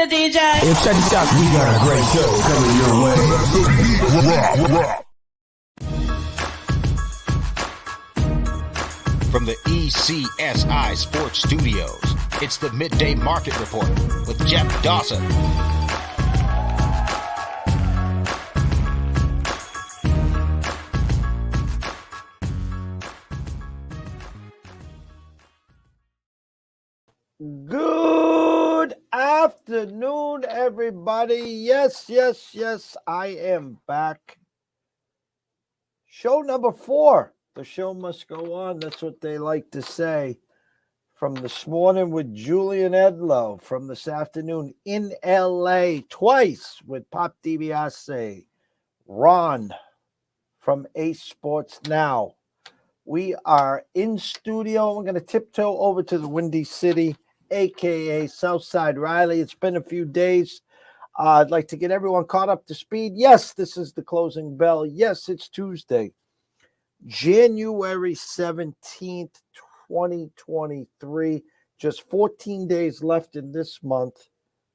the DJ. Hey, check this out. We got a great show coming your way. From the ECSI Sports Studios, it's the Midday Market Report with Jeff Dawson. Good afternoon, everybody. Yes, I am back. Show number 4. The show must go on. That's what they like to say. From this morning with Julian Edlow. From this afternoon in LA twice with Pop DiBiase. Ron from Ace Sports Now. We are in studio. We're going to tiptoe over to the Windy City, a.k.a. Southside Riley. It's been a few days. I'd like to get everyone caught up to speed. Yes, this is the closing bell. Yes, it's Tuesday, January 17th, 2023. Just 14 days left in this month.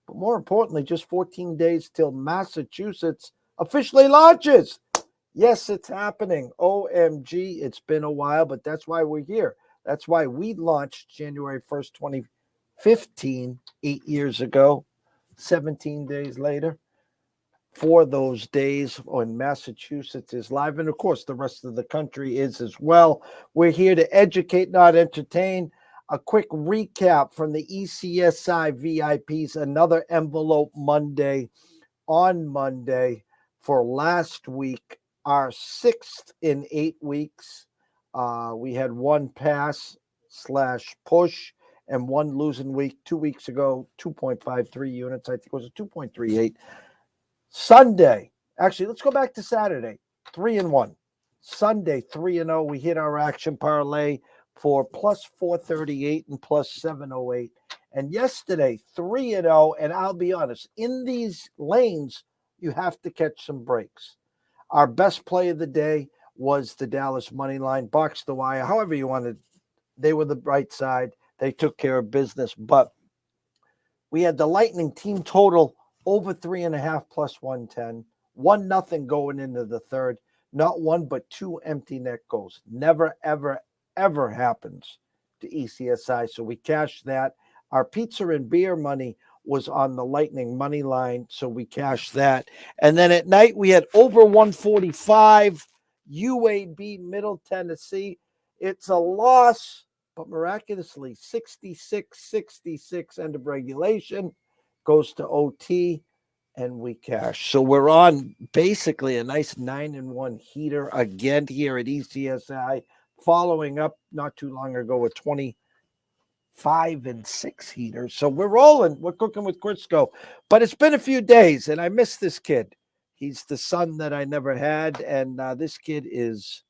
But more importantly, just 14 days till Massachusetts officially launches. Yes, it's happening. OMG, it's been a while, but that's why we're here. That's why we launched January 1st, 2015, 8 years ago, 17 days later. For those days when Massachusetts is live, and of course the rest of the country is as well. We're here to educate, not entertain. A quick recap from the ECSI VIPs, another envelope Monday on Monday for last week, our 6th in 8 weeks. We had one pass/push and one losing week 2 weeks ago, 2.53 units. I think it was a 2.38. Sunday, actually, let's go back to Saturday, 3-1. Sunday, 3-0. We hit our action parlay for plus 438 and plus 708. And yesterday, 3-0. And I'll be honest, in these lanes, you have to catch some breaks. Our best play of the day was the Dallas money line, box the wire, however you wanted. They were the bright side. They took care of business. But we had the Lightning team total over 3.5 plus 110. 1-0 going into the third. Not one, but two empty net goals. Never, ever, ever happens to ECSI. So we cashed that. Our pizza and beer money was on the Lightning money line, so we cashed that. And then at night, we had over 145, UAB, Middle Tennessee. It's a loss, but miraculously, 66-66, end of regulation, goes to OT, and we cash. So we're on basically a nice 9-1 heater again here at ECSI, following up not too long ago with 25-6 heaters. So we're rolling. We're cooking with Crisco. But it's been a few days, and I miss this kid. He's the son that I never had, and this kid is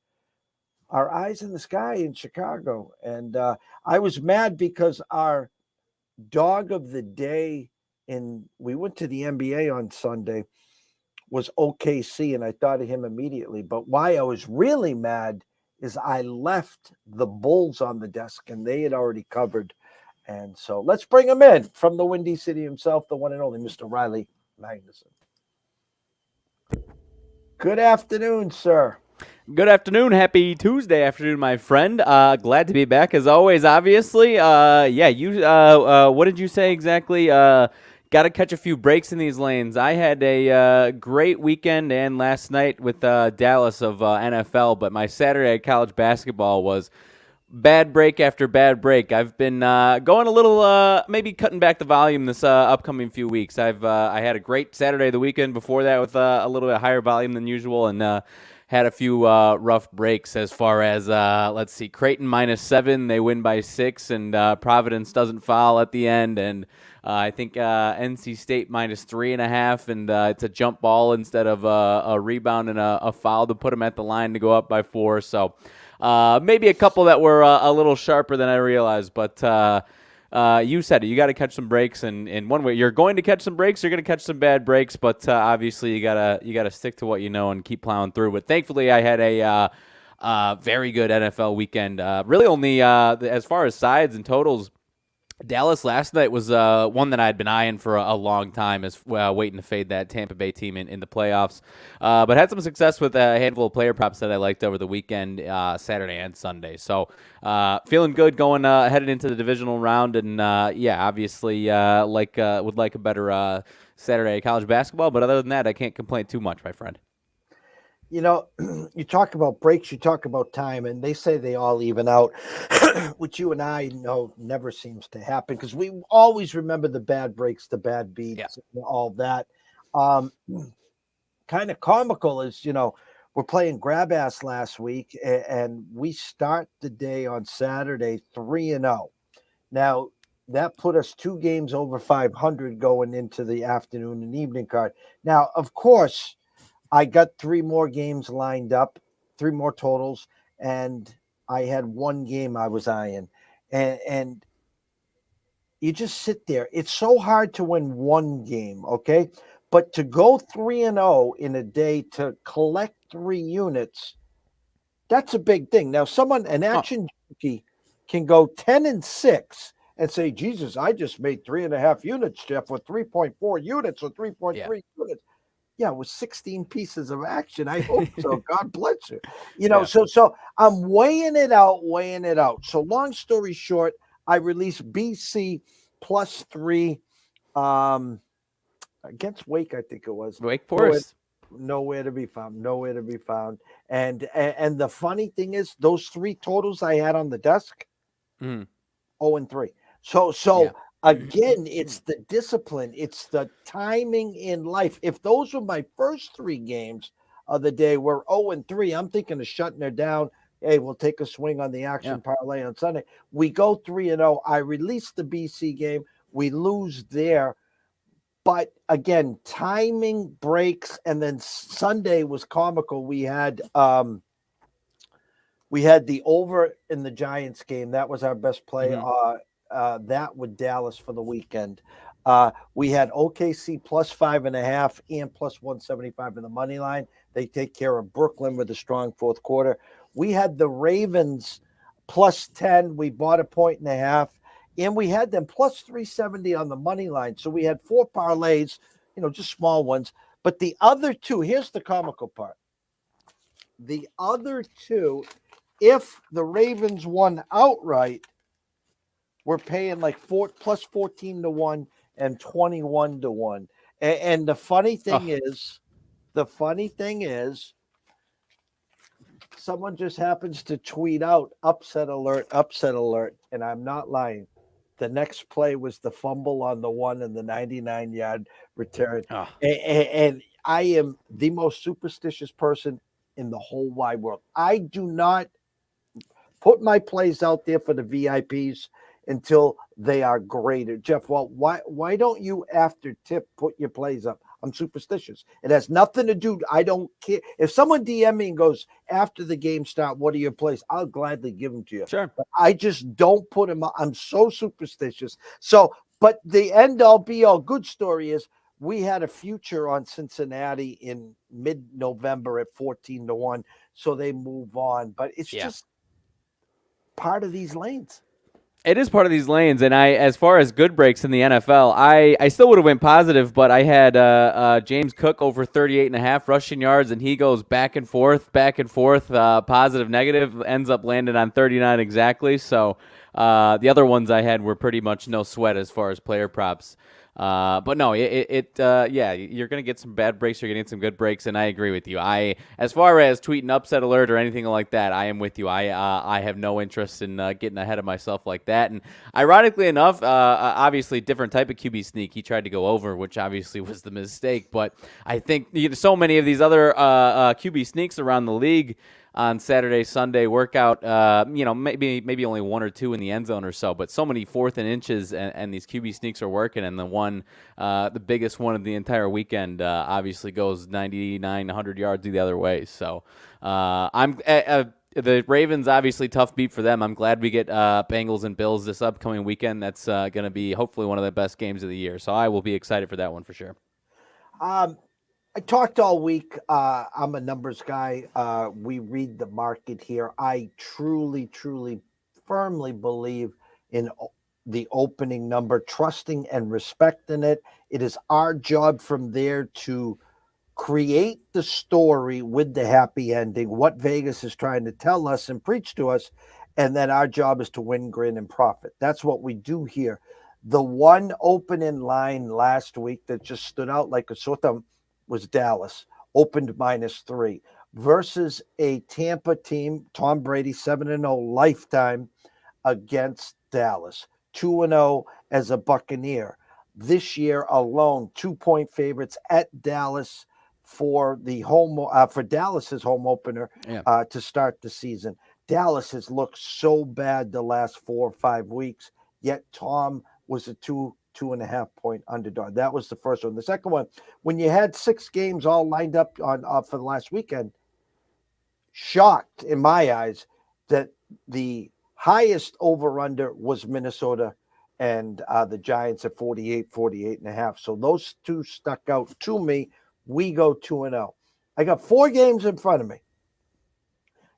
our eyes in the sky in Chicago. And I was mad because our dog of the day, we went to the NBA on Sunday, was OKC, and I thought of him immediately. But why I was really mad is I left the Bulls on the desk, and they had already covered. And so let's bring him in from the Windy City himself, the one and only Mr. Riley Magnuson. Good afternoon, sir. Good afternoon. Happy Tuesday afternoon, my friend. Glad to be back as always, obviously. What did you say exactly? Got to catch a few breaks in these lanes. I had a great weekend and last night with Dallas of NFL, but my Saturday at college basketball was bad break after bad break. I've been going a little, maybe cutting back the volume this upcoming few weeks. I had a great Saturday the weekend before that with a little bit higher volume than usual, and had a few rough breaks as far as, let's see, Creighton -7, they win by 6, and Providence doesn't foul at the end, and I think NC State -3.5, and it's a jump ball instead of a rebound and a foul to put them at the line to go up by 4. So maybe a couple that were a little sharper than I realized, but you said it. You got to catch some breaks, and in one way, you're going to catch some breaks. You're going to catch some bad breaks, but obviously you gotta stick to what you know and keep plowing through. But thankfully, I had a very good NFL weekend. Really, only as far as sides and totals, Dallas last night was one that I had been eyeing for a long time, as waiting to fade that Tampa Bay team in the playoffs. But had some success with a handful of player props that I liked over the weekend, Saturday and Sunday. So feeling good going headed into the divisional round, and obviously would like a better Saturday college basketball. But other than that, I can't complain too much, my friend. You know, you talk about breaks, you talk about time, and they say they all even out, which you and I know never seems to happen because we always remember the bad breaks, the bad beats, and all that. Kind of comical is, we're playing grab ass last week, and we start the day on Saturday 3-0. Now, that put us 2 games over 500 going into the afternoon and evening card. Now, of course, I got 3 more games lined up, 3 more totals, and I had 1 game I was eyeing. And you just sit there. It's so hard to win 1 game, okay? But to go 3-0 in a day to collect 3 units, that's a big thing. Now, an action junkie can go 10-6 and say, Jesus, I just made 3.5 units, Jeff, with 3.4 units or 3.3 units. Yeah, with 16 pieces of action. I hope so. God bless you. So I'm weighing it out. So long story short, I released BC +3 against Wake, I think it was. Wake Forest. Nowhere to be found. And the funny thing is, those 3 totals I had on the desk, 0-3. So again, it's the discipline, it's the timing in life. If those were my first 3 games of the day were 0-3, I'm thinking of shutting her down. Hey, we'll take a swing on the action parlay on Sunday. We go 3-0. I release the BC game. We lose there. But again, timing breaks, and then Sunday was comical. We had the over in the Giants game. That was our best play. That with Dallas for the weekend. We had OKC +5.5 and +175 in the money line. They take care of Brooklyn with a strong fourth quarter. We had the Ravens +10. We bought 1.5. And we had them +370 on the money line. So we had 4 parlays, just small ones. But the other 2, here's the comical part. The other 2, if the Ravens won outright, we're paying like +14 to 1 and 21 to 1. And the funny thing is, someone just happens to tweet out upset alert, and I'm not lying. The next play was the fumble on the 1 and the 99-yard return. And I am the most superstitious person in the whole wide world. I do not put my plays out there for the VIPs until they are graded. Jeff, well, why don't you after tip put your plays up? I'm superstitious. It has nothing to do. I don't care. If someone DM me and goes, after the game start, what are your plays? I'll gladly give them to you. Sure. But I just don't put them up. I'm so superstitious. So, but the end all be all good story is we had a future on Cincinnati in mid-November at 14 to 1. So they move on. But it's just part of these lanes. It is part of these lanes, and as far as good breaks in the NFL, I still would have went positive, but I had James Cook over 38.5 rushing yards, and he goes back and forth, positive, negative, ends up landing on 39 exactly. So the other ones I had were pretty much no sweat as far as player props. But no, you're going to get some bad breaks. You're going to get some good breaks, and I agree with you. As far as tweeting upset alert or anything like that, I am with you. I have no interest in getting ahead of myself like that. And ironically enough, obviously different type of QB sneak. He tried to go over, which obviously was the mistake. But I think so many of these other QB sneaks around the league on Saturday, Sunday workout, maybe only 1 or 2 in the end zone or so, but so many 4th and inches and these QB sneaks are working, and the biggest one of the entire weekend, obviously goes 99, 100 yards the other way. So the Ravens, obviously tough beat for them. I'm glad we get Bengals and Bills this upcoming weekend. That's going to be hopefully one of the best games of the year. So I will be excited for that one for sure. I talked all week. I'm a numbers guy. We read the market here. I truly, truly, firmly believe in the opening number, trusting and respecting it. It is our job from there to create the story with the happy ending, what Vegas is trying to tell us and preach to us. And then our job is to win, grin, and profit. That's what we do here. The one opening line last week that just stood out like a sore thumb was Dallas, opened -3 versus a Tampa team, Tom Brady 7-0 lifetime against Dallas, 2-0 as a Buccaneer. This year alone, 2-point favorites at Dallas for the home for Dallas's home opener to start the season. Dallas has looked so bad the last 4 or 5 weeks, yet Tom was a 2.5 point underdog. That was the first one. The second one, when you had 6 games all lined up on for the last weekend, shocked in my eyes that the highest over-under was Minnesota and the Giants at 48.5. So those two stuck out to me. We go 2-0. I got 4 games in front of me.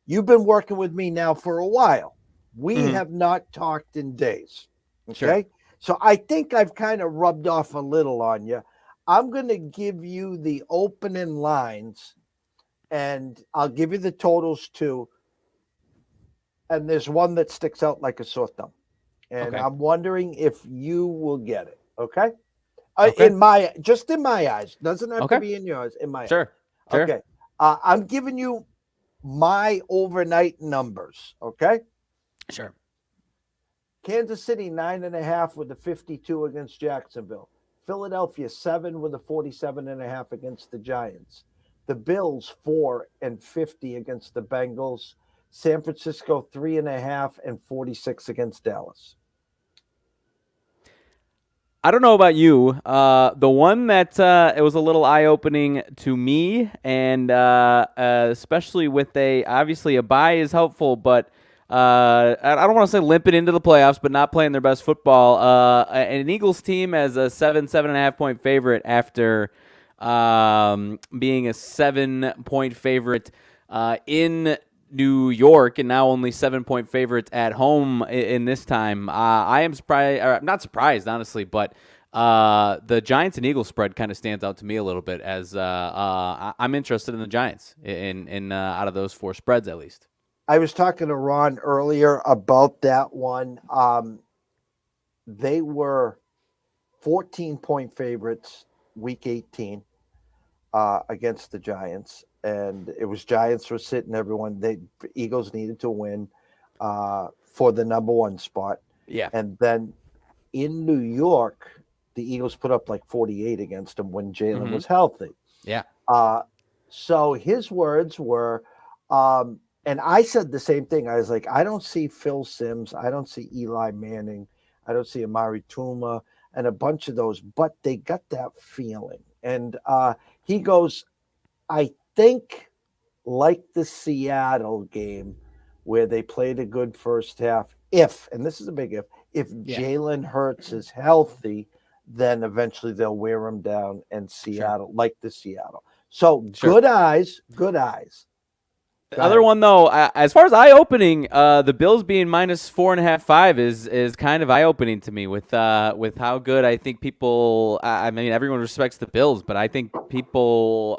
You've been working with me now for a while. We have not talked in days. Okay. Sure. So I think I've kind of rubbed off a little on you. I'm going to give you the opening lines and I'll give you the totals too. And there's one that sticks out like a sore thumb. And I'm wondering if you will get it. Okay. In my eyes, doesn't have to be in yours. In my eyes. Sure. Okay. I'm giving you my overnight numbers. Okay. Sure. Kansas City 9.5 with a 52 against Jacksonville. Philadelphia 7 with a 47.5 against the Giants. The Bills 4 and 50 against the Bengals. San Francisco 3.5 and 46 against Dallas. I don't know about you. The one that it was a little eye-opening to me, and especially with obviously a bye is helpful, but I don't want to say limping into the playoffs, but not playing their best football. An Eagles team as a 7.5 point favorite after being a 7-point favorite in New York, and now only 7-point favorites at home in this time. I am surprised, or not surprised, honestly, but the Giants and Eagles spread kind of stands out to me a little bit as I'm interested in the Giants in out of those 4 spreads at least. I was talking to Ron earlier about that one. They were 14-point favorites week 18 against the Giants. And it was Giants were sitting everyone. Eagles needed to win for the number 1 spot. Yeah. And then in New York, the Eagles put up like 48 against them when Jalen was healthy. Yeah. So his words were, and I said the same thing. I was like, I don't see Phil Simms. I don't see Eli Manning. I don't see Amari Tuma and a bunch of those, but they got that feeling. And he goes, I think like the Seattle game where they played a good first half, and this is a big if Jalen Hurts is healthy, then eventually they'll wear him down and Seattle, like the Seattle. So good eyes. The other one, though, as far as eye-opening, the Bills being -4.5 is kind of eye-opening to me with how good I think people. I mean, everyone respects the Bills, but I think people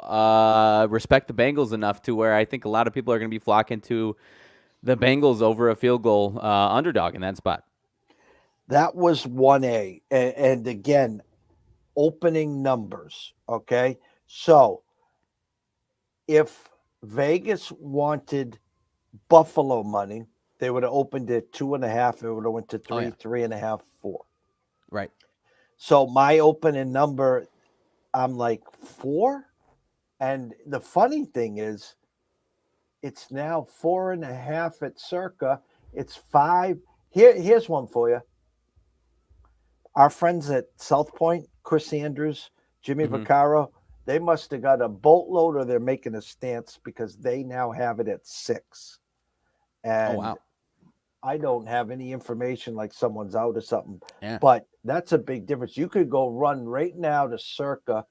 respect the Bengals enough to where I think a lot of people are going to be flocking to the Bengals over a field goal underdog in that spot. That was 1A, and again, opening numbers. Okay, so if Vegas wanted Buffalo money, they would have opened at 2.5. It would have went to 3, 3.5, 4. Right. So my opening number, I'm like 4. And the funny thing is, it's now 4.5 at Circa. It's 5. Here's one for you. Our friends at South Point, Chris Andrews, Jimmy Vaccaro, they must have got a boatload or they're making a stance because they now have it at 6. And I don't have any information like someone's out or something. Yeah. But that's a big difference. You could go run right now to Circa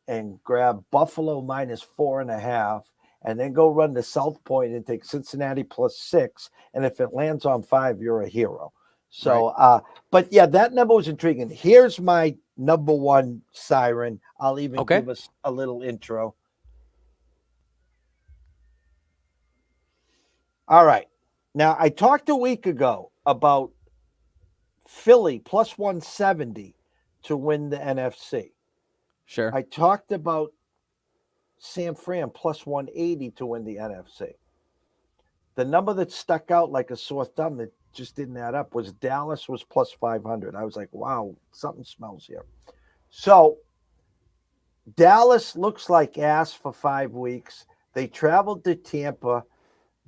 and grab Buffalo -4.5 and then go run to South Point and take Cincinnati +6. And if it lands on 5, you're a hero. So, but yeah, that number was intriguing. Here's my number one siren. I'll even Okay. give us a little intro. All right. Now, I talked a week ago about Philly plus 170 to win the NFC. Sure. I talked about San Fran plus 180 to win the NFC. The number that stuck out like a sore thumb that just didn't add up was Dallas was plus 500. I was like, wow, something smells here. So Dallas looks like ass for 5 weeks. They traveled to Tampa.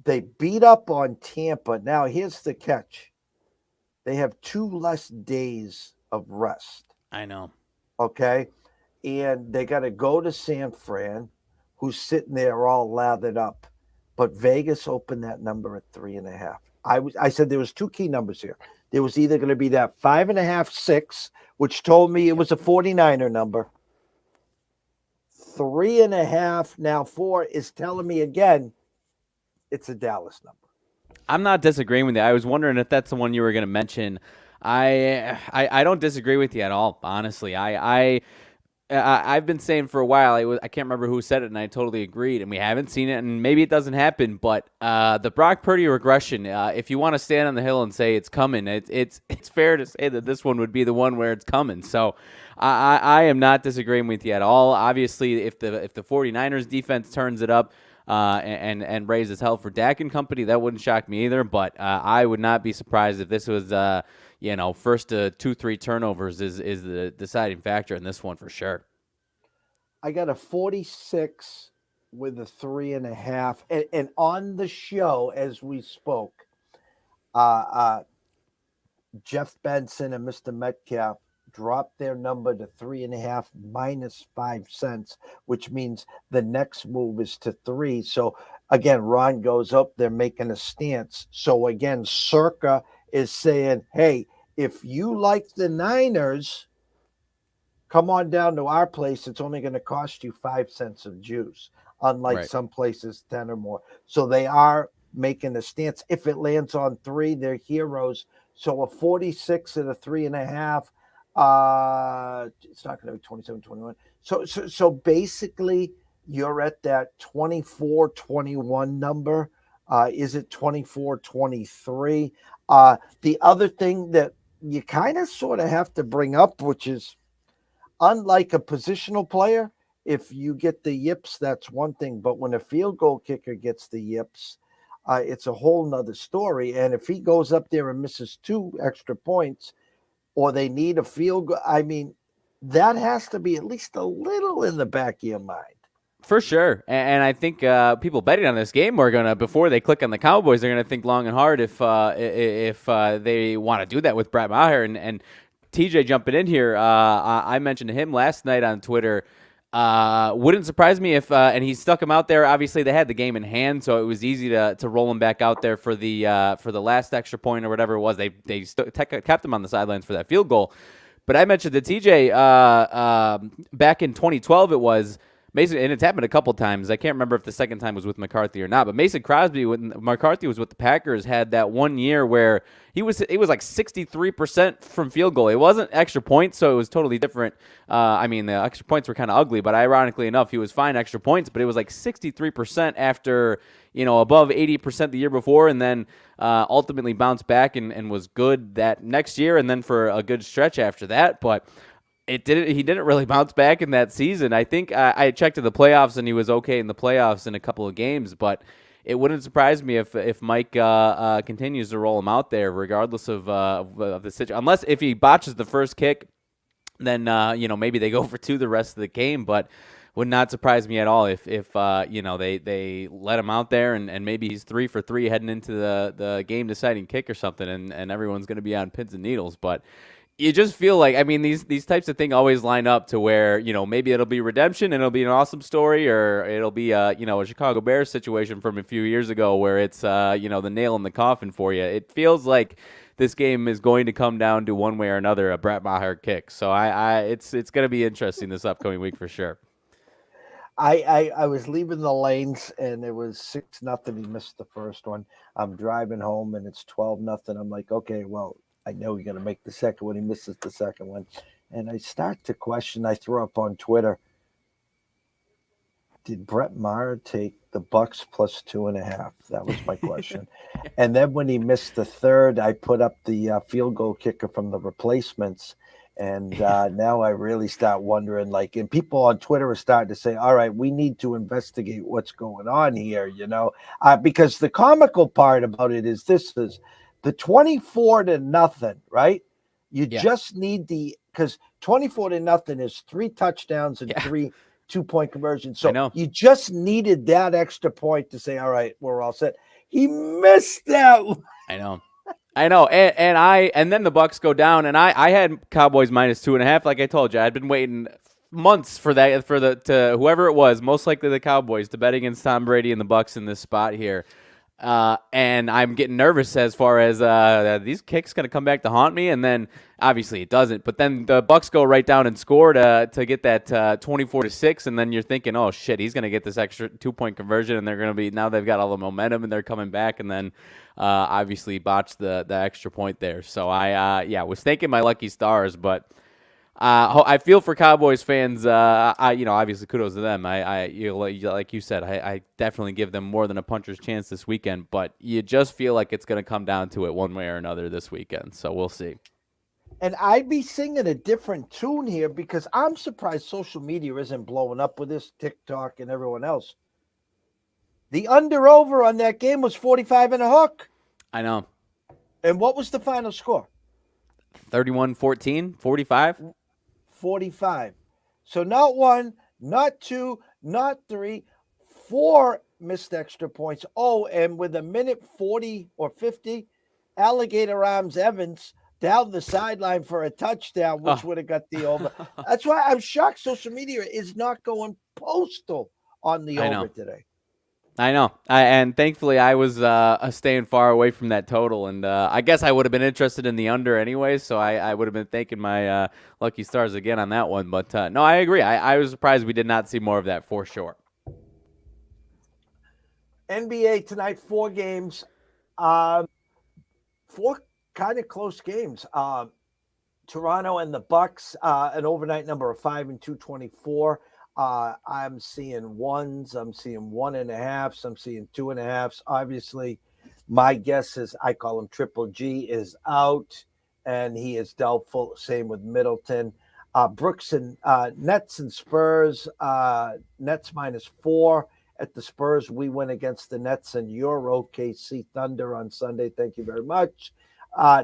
They beat up on Tampa. Now, here's the catch. They have 2 less days of rest. I know. Okay. And they got to go to San Fran, who's sitting there all lathered up. But Vegas opened that number at 3.5. I said there was 2 key numbers here. There was either going to be that 5.5, 6, which told me it was a 49er number. 3.5, now 4 is telling me again it's a Dallas number. I'm not disagreeing with you. I was wondering if that's the one you were going to mention. I don't disagree with you at all, honestly. I've been saying for a while, I can't remember who said it, and I totally agreed, and we haven't seen it, and maybe it doesn't happen, but the Brock Purdy regression, if you want to stand on the hill and say it's coming, it's fair to say that this one would be the one where it's coming. So I am not disagreeing with you at all. Obviously, if the 49ers defense turns it up, and raises hell for Dak and company, that wouldn't shock me either, but I would not be surprised if this was first 2-3 turnovers is the deciding factor in this one for sure. I got a 46 with a 3.5. And on the show, as we spoke, Jeff Benson and Mr. Metcalf dropped their number to 3.5 minus 5 cents, which means the next move is to 3. So again, Ron goes up, they're making a stance. So again, Circa is saying, hey, if you like the Niners, come on down to our place. It's only going to cost you 5 cents of juice, unlike some places 10 or more. So they are making a stance. If it lands on 3, they're heroes. So a 46 and a 3.5, it's not going to be 27, 21. So basically, you're at that 24, 21 number. Is it 24, 23? The other thing that you kind of sort of have to bring up, which is unlike a positional player, if you get the yips, that's one thing. But when a field goal kicker gets the yips, it's a whole nother story. And if he goes up there and misses 2 extra points, or they need a field goal, I mean, that has to be at least a little in the back of your mind. For sure. And I think people betting on this game are going to, before they click on the Cowboys, they're going to think long and hard if they want to do that with Brett Maher. And TJ jumping in here, I mentioned to him last night on Twitter, wouldn't surprise me if, and he stuck him out there. Obviously, they had the game in hand, so it was easy to roll him back out there for the last extra point or whatever it was. They kept him on the sidelines for that field goal. But I mentioned to TJ back in 2012 it was, Mason, and it's happened a couple times. I can't remember if the second time was with McCarthy or not, but Mason Crosby, when McCarthy was with the Packers, had that one year where it was like 63% from field goal. It wasn't extra points, so it was totally different. I mean, the extra points were kind of ugly, but ironically enough, he was fine extra points, but it was like 63% after, above 80% the year before, and then ultimately bounced back and was good that next year, and then for a good stretch after that, but he didn't really bounce back in that season. I think I checked in the playoffs, and he was okay in the playoffs in a couple of games, but it wouldn't surprise me if Mike continues to roll him out there, regardless of the situation. Unless if he botches the first kick, then maybe they go for 2 the rest of the game. But would not surprise me at all if they let him out there and maybe he's 3 for 3 heading into the game deciding kick or something, and everyone's going to be on pins and needles, but. You just feel like, I mean, these types of things always line up to where, maybe it'll be redemption and it'll be an awesome story, or it'll be, a Chicago Bears situation from a few years ago where it's, the nail in the coffin for you. It feels like this game is going to come down to one way or another, a Brett Maher kick. So it's going to be interesting this upcoming week for sure. I was leaving the lanes and it was 6-0. He missed the first one. I'm driving home and it's 12-0. I'm like, okay, well, I know he's going to make the second one. He misses the second one. And I start to question, I threw up on Twitter, did Brett Maher take the Bucks plus 2.5? That was my question. And then when he missed the third, I put up the field goal kicker from the replacements. And now I really start wondering, and people on Twitter are starting to say, all right, we need to investigate what's going on here, because the comical part about it is the 24-0, right? You just need because 24-0 is 3 touchdowns and 3 2-point conversions. So you just needed that extra point to say, all right, we're all set. He missed that one. I know. And then the Bucks go down, and I had Cowboys minus 2.5. Like I told you, I'd been waiting months for that, to whoever it was, most likely the Cowboys, to bet against Tom Brady and the Bucks in this spot here. And I'm getting nervous as far as these kicks going to come back to haunt me, and then obviously it doesn't. But then the Bucks go right down and score to get that 24-6, and then you're thinking, oh shit, he's going to get this extra 2-point conversion, and they're going to be, now they've got all the momentum and they're coming back, and then obviously botched the extra point there. So I was thanking my lucky stars, but. I feel for Cowboys fans. Obviously kudos to them. Like you said, I definitely give them more than a puncher's chance this weekend. But you just feel like it's going to come down to it one way or another this weekend. So we'll see. And I'd be singing a different tune here because I'm surprised social media isn't blowing up with this, TikTok and everyone else. The under-over on that game was 45 and a hook. I know. And what was the final score? 31-14, 45? 45. So not 1, not 2, not 3, 4 missed extra points. Oh, and with a minute 40 or 50, Alligator Arms Evans down the sideline for a touchdown, which would have got the over. That's why I'm shocked social media is not going postal on the over today. I know. And thankfully I was staying far away from that total. And I guess I would have been interested in the under anyway, so I would have been thanking my lucky stars again on that one. But no, I agree. I was surprised we did not see more of that for sure. NBA tonight, 4 games. 4 kind of close games. Toronto and the Bucks, an overnight number of 5 and 224. I'm seeing ones, I'm seeing 1.5s, I'm seeing 2.5s. Obviously, my guess is I call him Triple G is out, and he is doubtful. Same with Middleton. Brooks and Nets and Spurs. Nets -4 at the Spurs. We win against the Nets and your OKC Thunder on Sunday. Thank you very much.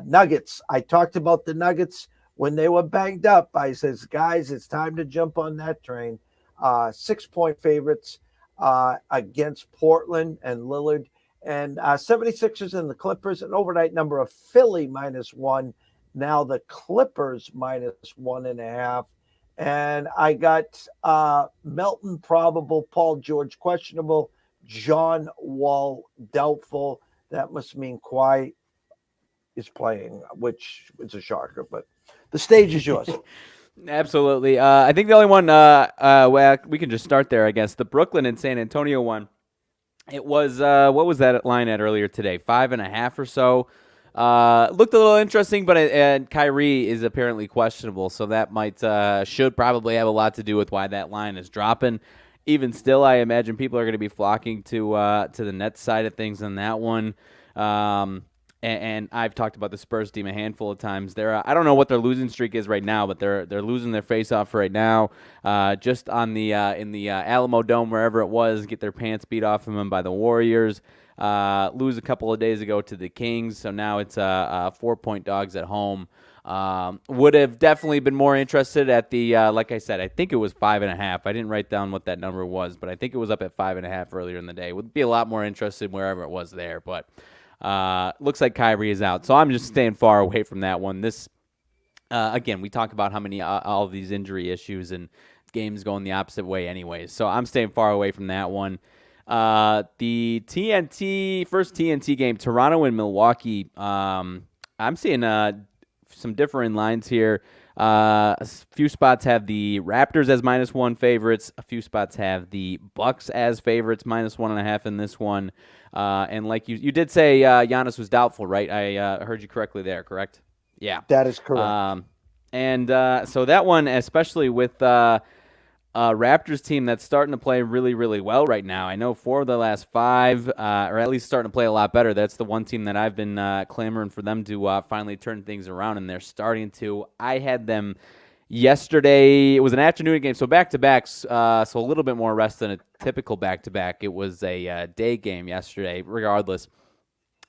Nuggets. I talked about the Nuggets when they were banged up. I says, guys, it's time to jump on that train. 6-point favorites against Portland and Lillard, and 76ers and the Clippers, an overnight number of Philly -1. Now the Clippers -1.5. And I got Melton probable, Paul George questionable, John Wall doubtful. That must mean Kawhi is playing, which is a shocker, but the stage is yours. Absolutely. I think the only one, well, we can just start there, I guess. The Brooklyn and San Antonio one. It was, what was that line at earlier today? 5.5 or so. Looked a little interesting, but and Kyrie is apparently questionable, so that should probably have a lot to do with why that line is dropping. Even still, I imagine people are going to be flocking to the Nets side of things on that one. And I've talked about the Spurs team a handful of times. I don't know what their losing streak is right now, but they're losing their face off right now. Just on the in the Alamo Dome, wherever it was, get their pants beat off of them by the Warriors. Lose a couple of days ago to the Kings, so now it's 4-point dogs at home. Would have definitely been more interested at the like I said, I think it was 5.5. I didn't write down what that number was, but I think it was up at 5.5 earlier in the day. Would be a lot more interested wherever it was there, but. Looks like Kyrie is out, so I'm just staying far away from that one. This, again, we talk about how many all of these injury issues and games going the opposite way, anyways. So I'm staying far away from that one. The first TNT game, Toronto and Milwaukee. I'm seeing some differing lines here. A few spots have the Raptors as -1 favorites. A few spots have the Bucks as favorites, -1.5 in this one. And like you did say, Giannis was doubtful, right? I heard you correctly there, correct? Yeah. That is correct. So that one, especially with Raptors team that's starting to play really, really well right now. I know 4 of the last 5, or at least starting to play a lot better. That's the one team that I've been clamoring for them to finally turn things around, and they're starting to. I had them yesterday. It was an afternoon game, so back-to-backs, so a little bit more rest than a typical back-to-back. It was a day game yesterday, regardless.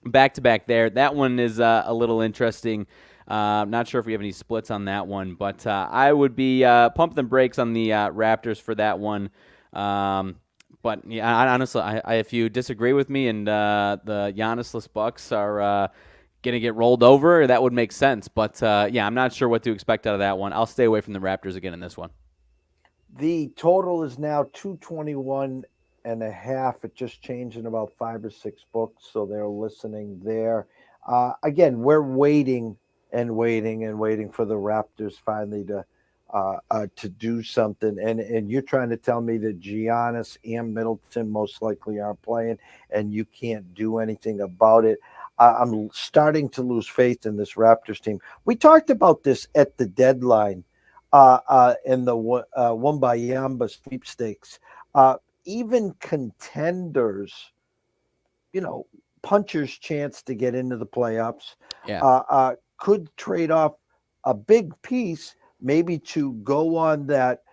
Back-to-back there. That one is a little interesting. Not sure if we have any splits on that one, but I would be pumping the brakes on the Raptors for that one. But yeah, honestly, if you disagree with me and the Giannis-less Bucks are going to get rolled over, that would make sense. But yeah, I'm not sure what to expect out of that one. I'll stay away from the Raptors again in this one. The total is now 221.5. It just changed in about 5 or 6 books, so they're listening there. Again, we're waiting and waiting and waiting for the Raptors finally to do something. And you're trying to tell me that Giannis and Middleton most likely aren't playing, and you can't do anything about it. I'm starting to lose faith in this Raptors team. We talked about this at the deadline in the Wembayamba sweepstakes. Even contenders, puncher's chance to get into the playoffs, could trade off a big piece, maybe to go on that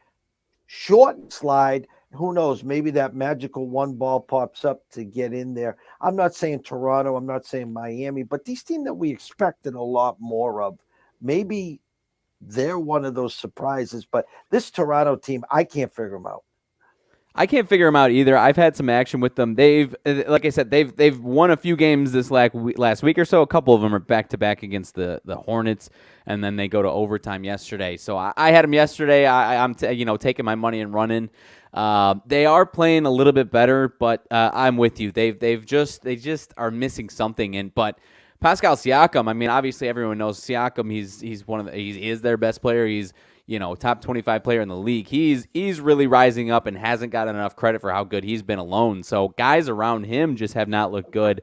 short slide. Who knows? Maybe that magical one ball pops up to get in there. I'm not saying Toronto. I'm not saying Miami, but these teams that we expected a lot more of, maybe they're one of those surprises. But this Toronto team, I can't figure them out. I can't figure them out either. I've had some action with them. They've, like I said, they've won a few games this last week or so. A couple of them are back to back against the Hornets, and then they go to overtime yesterday. So I had them yesterday. I'm taking my money and running. They are playing a little bit better, but I'm with you. They just are missing something. But Pascal Siakam, I mean, obviously everyone knows Siakam. He is their best player. He's top 25 player in the league. He's really rising up and hasn't gotten enough credit for how good he's been alone. So guys around him just have not looked good.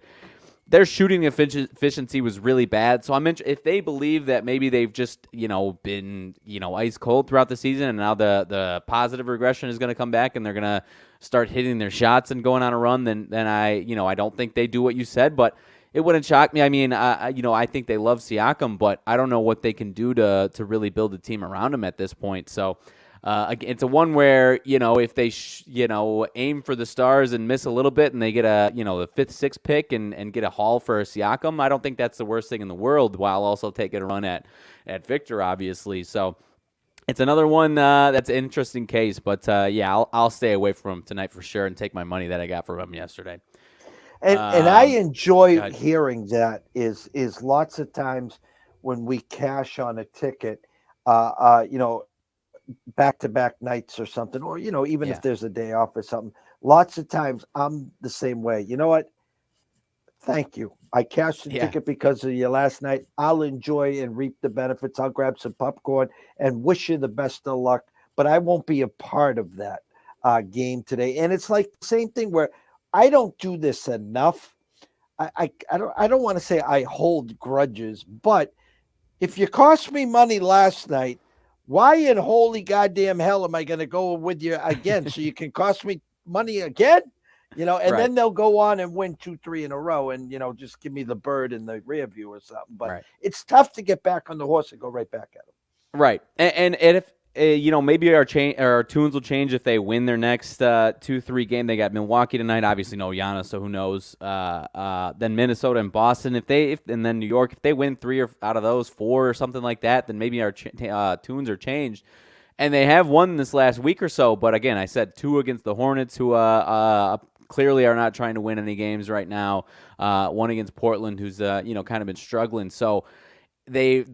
Their shooting efficiency was really bad. So if they believe that maybe they've just been ice cold throughout the season, and now the positive regression is going to come back and they're going to start hitting their shots and going on a run, then I don't think they do what you said, but it wouldn't shock me. I mean, I think they love Siakam, but I don't know what they can do to really build a team around him at this point. So, it's a one where if they aim for the stars and miss a little bit, and they get the 5th, 6th pick and get a haul for Siakam, I don't think that's the worst thing in the world. While also taking a run at Victor, obviously. So, it's another one that's an interesting case. But yeah, I'll stay away from him tonight for sure and take my money that I got from him yesterday. And I enjoy hearing that is lots of times when we cash on a ticket, back-to-back nights or something, or, even if there's a day off or something, lots of times I'm the same way. You know what? Thank you. I cashed the ticket because of you last night. I'll enjoy and reap the benefits. I'll grab some popcorn and wish you the best of luck, but I won't be a part of that game today. And it's like the same thing where I don't do this enough. I don't want to say I hold grudges, but if you cost me money last night, why in holy goddamn hell am I going to go with you again? So you can cost me money again, and then they'll go on and win 2-3 in a row and, just give me the bird in the rear view or something. But it's tough to get back on the horse and go right back at them. Right. And if, maybe our tunes will change if they win their next 2-3 game. They got Milwaukee tonight. Obviously, no Giannis, so who knows? Then Minnesota and Boston. And then New York. If they win 3 out of those 4 or something like that, then maybe our tunes are changed. And they have won this last week or so. But again, I said 2 against the Hornets, who clearly are not trying to win any games right now. 1 against Portland, who's kind of been struggling. So.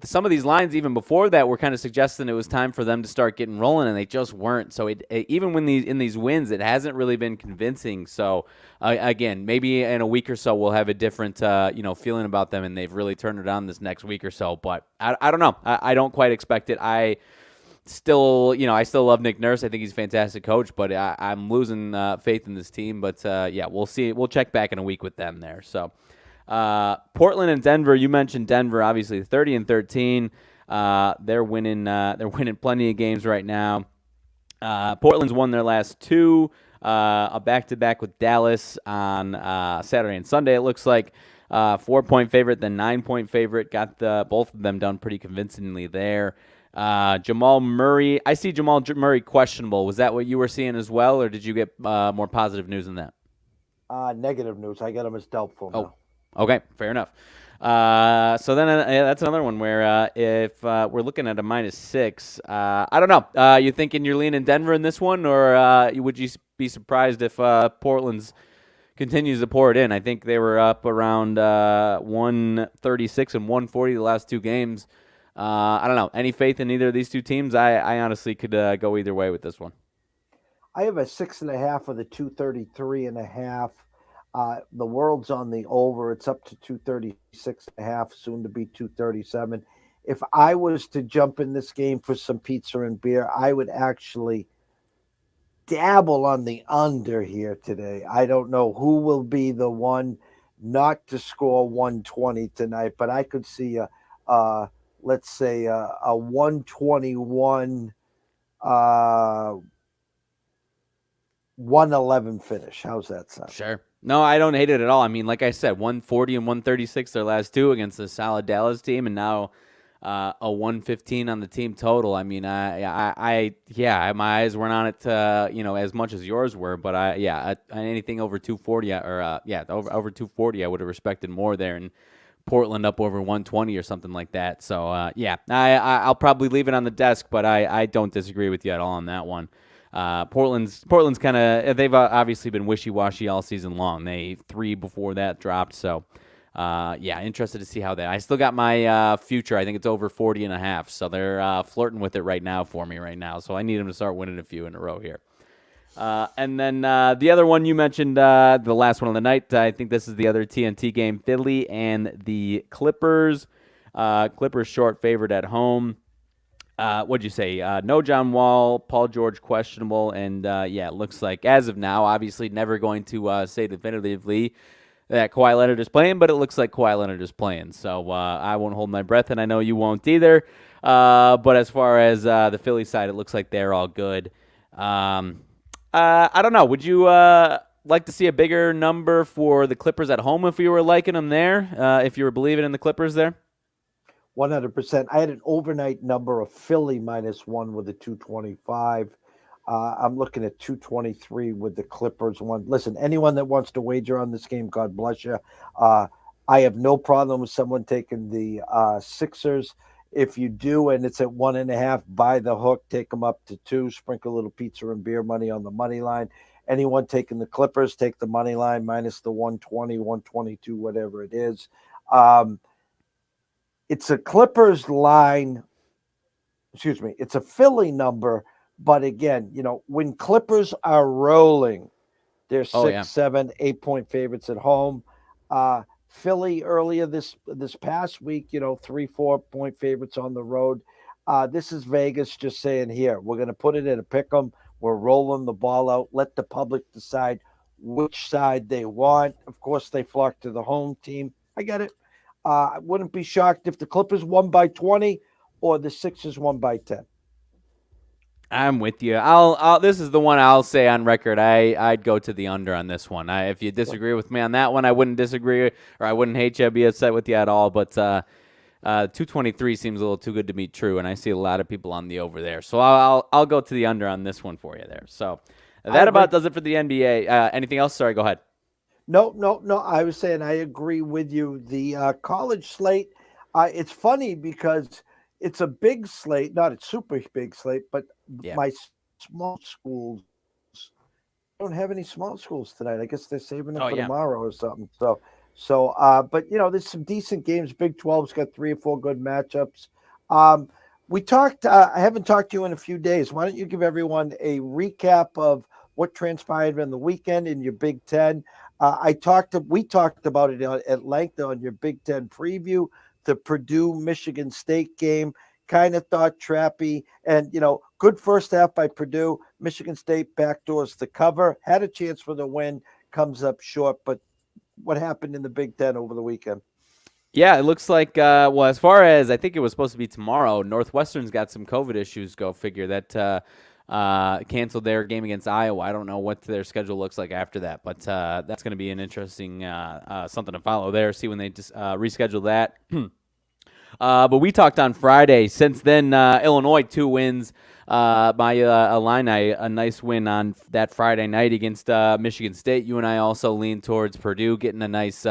Some of these lines even before that were kind of suggesting it was time for them to start getting rolling, and they just weren't. So even when in these wins, it hasn't really been convincing. So again, maybe in a week or so we'll have a different feeling about them, and they've really turned it on this next week or so. But I don't know. I don't quite expect it. I still love Nick Nurse. I think he's a fantastic coach, but I'm losing faith in this team. But yeah, we'll see. We'll check back in a week with them there. So. Portland and Denver. You mentioned Denver, obviously 30-13. They're winning. They're winning plenty of games right now. Portland's won their last two. A back-to-back with Dallas on Saturday and Sunday. It looks like 4-point favorite, then 9-point favorite. Got both of them done pretty convincingly there. Jamal Murray. I see Jamal Murray questionable. Was that what you were seeing as well, or did you get more positive news than that? Negative news. I got him as doubtful now. Okay, fair enough. So then that's another one where if we're looking at a -6, I don't know. You thinking you're leaning Denver in this one, or would you be surprised if Portland's continues to pour it in? I think they were up around 136 and 140 the last two games. I don't know. Any faith in either of these two teams? I honestly could go either way with this one. I have a 6.5 with a 233.5. The world's on the over. It's up to 236.5, soon to be 237. If I was to jump in this game for some pizza and beer, I would actually dabble on the under here today. I don't know who will be the one not to score 120 tonight, but I could see let's say a 121 111 finish. How's that sound? Sure. No, I don't hate it at all. I mean, like I said, 140 and 136 their last two against a solid Dallas team, and now a 115 on the team total. I mean, yeah, my eyes weren't on it, as much as yours were, but anything over 240 over 240, I would have respected more there, and Portland up over 120 or something like that. So I'll probably leave it on the desk, but I don't disagree with you at all on that one. Portland's kind of, they've obviously been wishy-washy all season long. They 3 before that dropped, so interested to see how that. I still got my future. I think it's over 40.5, so they're flirting with it right now for me right now. So I need them to start winning a few in a row here. And then the other one you mentioned, the last one of the night, I think this is the other TNT game, Philly and the Clippers. Clippers short favored at home. What'd you say? No John Wall, Paul George questionable, and it looks like as of now, obviously never going to say definitively that Kawhi Leonard is playing, but it looks like Kawhi Leonard is playing. So I won't hold my breath, and I know you won't either. But as far as the Philly side, it looks like they're all good. I don't know. Would you like to see a bigger number for the Clippers at home if you were liking them there, if you were believing in the Clippers there? 100%. I had an overnight number of Philly -1 with a 225. I'm looking at 223 with the Clippers one. Listen, anyone that wants to wager on this game, God bless you. I have no problem with someone taking the Sixers. If you do, and it's at 1.5, buy the hook, take them up to 2, sprinkle a little pizza and beer money on the money line. Anyone taking the Clippers, take the money line minus the 120, 122, whatever it is. It's a Clippers line. Excuse me. It's a Philly number. But again, when Clippers are rolling, they're 6, 7, 8-point favorites at home. Philly earlier this past week, 3, 4-point favorites on the road. This is Vegas just saying, here, we're going to put it in a pick 'em. We're rolling the ball out. Let the public decide which side they want. Of course, they flock to the home team. I get it. I wouldn't be shocked if the Clippers won by 20 or the Sixers won by 10. I'm with you. I'll this is the one I'll say on record. I'd go to the under on this one. If you disagree with me on that one, I wouldn't disagree, or I wouldn't hate you, be upset with you at all. But 223 seems a little too good to be true, and I see a lot of people on the over there. So I'll go to the under on this one for you there. So that about does it for the NBA. Anything else? Sorry, go ahead. No. I was saying I agree with you. The college slate, it's funny because it's a big slate, not a super big slate, but my small schools don't have any small schools tonight. I guess they're saving them for tomorrow or something. But there's some decent games. Big 12's got 3 or 4 good matchups. We talked. I haven't talked to you in a few days. Why don't you give everyone a recap of what transpired on the weekend in your Big Ten? We talked about it at length on your Big Ten preview. The Purdue-Michigan State game, kind of thought trappy. And, good first half by Purdue. Michigan State backdoors the cover. Had a chance for the win. Comes up short. But what happened in the Big Ten over the weekend. Yeah, it looks like, well, as far as I think it was supposed to be tomorrow, Northwestern's got some COVID issues, go figure, that canceled their game against Iowa. I don't know what their schedule looks like after that, but that's going to be an interesting something to follow there, see when they just reschedule that. But we talked on Friday. Since then, Illinois, 2 wins by Illini, a nice win on that Friday night against Michigan State. You and I also lean towards Purdue getting a nice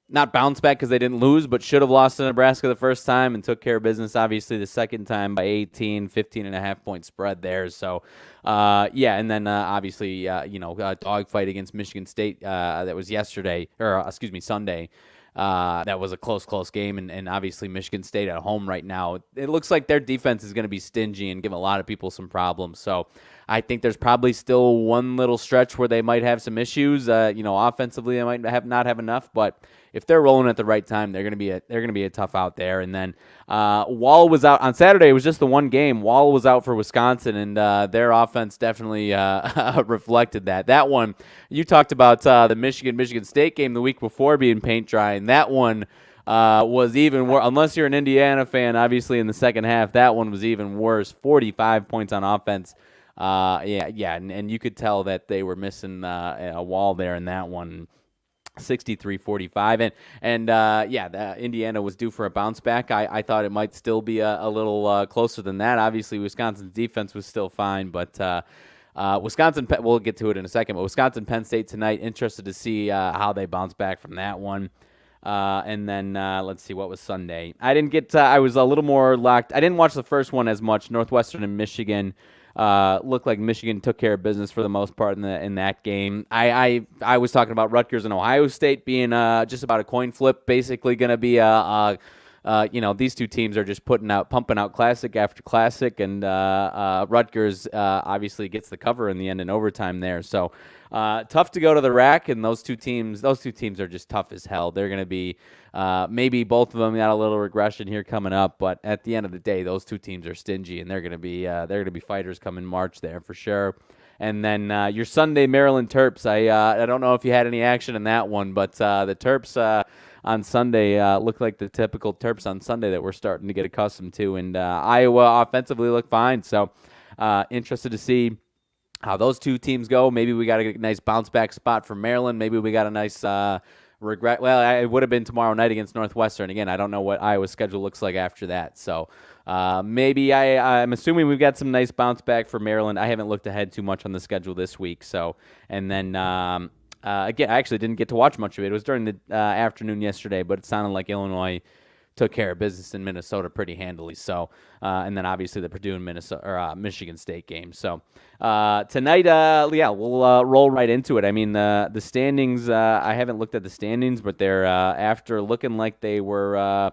not bounce back because they didn't lose, but should have lost to Nebraska the first time and took care of business, obviously, the second time by 18, 15.5-point spread there. So, and then obviously, dogfight against Michigan State that was yesterday, or excuse me, Sunday. That was a close game, and obviously Michigan State at home right now. It looks like their defense is going to be stingy and give a lot of people some problems. So I think there's probably still one little stretch where they might have some issues. Offensively they might not have enough, but if they're rolling at the right time, they're going to be a tough out there. And then Wall was out on Saturday. It was just the one game. Wall was out for Wisconsin, and their offense definitely reflected that. That one, you talked about the Michigan State game the week before being paint dry, and that one was even worse. Unless you're an Indiana fan, obviously in the second half, that one was even worse. 45 points on offense. And you could tell that they were missing a Wall there in that one. 63-45, and Indiana was due for a bounce back. I thought it might still be a little closer than that. Obviously, Wisconsin's defense was still fine, but Wisconsin, we'll get to it in a second, but Wisconsin, Penn State tonight, interested to see how they bounce back from that one. And then let's see, what was Sunday? I was a little more locked. I didn't watch the first one as much, Northwestern and Michigan. Looked like Michigan took care of business for the most part in that game. I was talking about Rutgers and Ohio State being just about a coin flip, basically going to be these two teams are just pumping out classic after classic, and Rutgers obviously gets the cover in the end in overtime there. So tough to go to the rack, and those two teams are just tough as hell. They're going to be maybe both of them got a little regression here coming up, but at the end of the day, those two teams are stingy, and they're going to be fighters come in March there for sure. And then your Sunday Maryland Terps. I don't know if you had any action in that one, but the Terps on Sunday look like the typical Terps on Sunday that we're starting to get accustomed to. And Iowa offensively looked fine, so interested to see how those two teams go. Maybe we got a nice bounce back spot for Maryland. Maybe we got a nice regret. Well, it would have been tomorrow night against Northwestern. Again, I don't know what Iowa's schedule looks like after that. So maybe I'm assuming we've got some nice bounce back for Maryland. I haven't looked ahead too much on the schedule this week. So, and then again, I actually didn't get to watch much of it. It was during the afternoon yesterday, but it sounded like Illinois took care of business in Minnesota pretty handily. So, and then obviously the Purdue and Michigan State game. So tonight, we'll roll right into it. I mean, the standings. I haven't looked at the standings, but they're after looking like they were a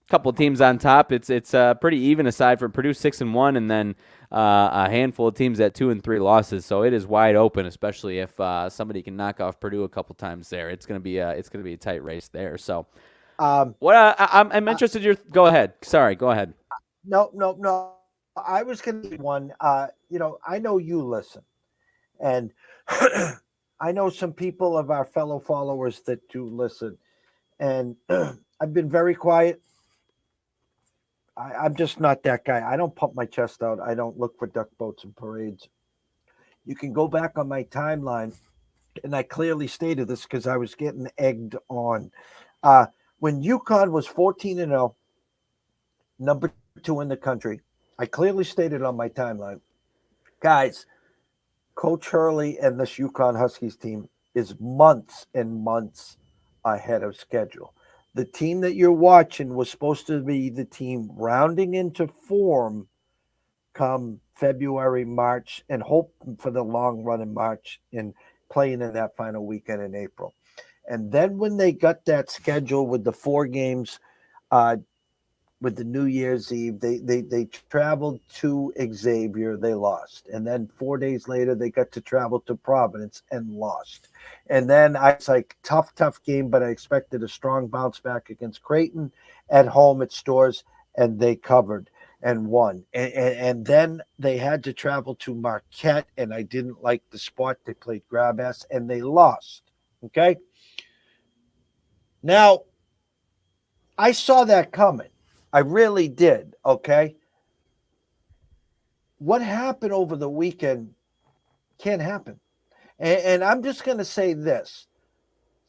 couple of teams on top. It's pretty even aside from Purdue 6-1, and then a handful of teams at 2 and 3 losses. So it is wide open, especially if somebody can knock off Purdue a couple times there. It's gonna be a tight race there. So. I'm interested. Go ahead. Sorry, go ahead. No. I was going to one. I know you listen, and I know some people of our fellow followers that do listen, and I've been very quiet. I'm just not that guy. I don't pump my chest out. I don't look for duck boats and parades. You can go back on my timeline, and I clearly stated this because I was getting egged on. When UConn was 14-0, number 2 in the country, I clearly stated on my timeline, guys, Coach Hurley and this UConn Huskies team is months and months ahead of schedule. The team that you're watching was supposed to be the team rounding into form come February, March, and hope for the long run in March and playing in that final weekend in April. And then when they got that schedule with the 4 games with the New Year's Eve, they traveled to Xavier, they lost. And then 4 days later, they got to travel to Providence and lost. And then it's like tough game, but I expected a strong bounce back against Creighton at home at Stores, and they covered and won. And then they had to travel to Marquette, and I didn't like the spot. They played grab ass, and they lost. Okay? Now, I saw that coming. I really did. Okay. What happened over the weekend can't happen. And I'm just going to say this: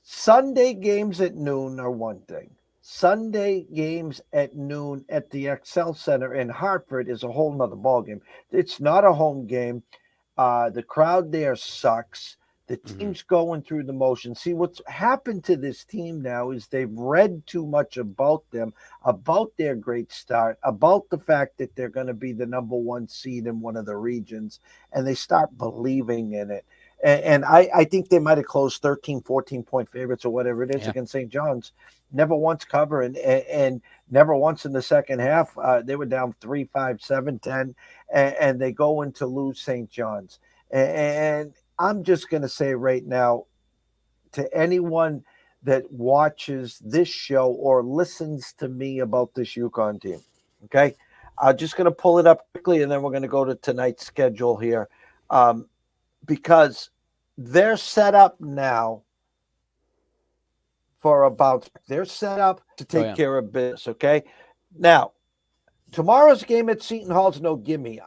Sunday games at noon are one thing. Sunday games at noon at the Excel Center in Hartford is a whole nother ballgame. It's not a home game. The crowd there sucks. The Hmm. team's going through the motions. See, what's happened to this team now is they've read too much about them, about their great start, about the fact that they're going to be the number one seed in one of the regions, and they start believing in it. And I think they might have closed 13, 14-point favorites or whatever it is Yeah. against St. John's. Never once cover and never once in the second half. They were down 3, 5, 7, 10, and they go in to lose St. John's. And I'm just going to say right now to anyone that watches this show or listens to me about this Yukon team, okay? I'm just going to pull it up quickly and then we're going to go to tonight's schedule here because they're set up now for a bounce back. They're set up to Oh take yeah. care of business, okay? Now, tomorrow's game at Seton Hall's no gimme.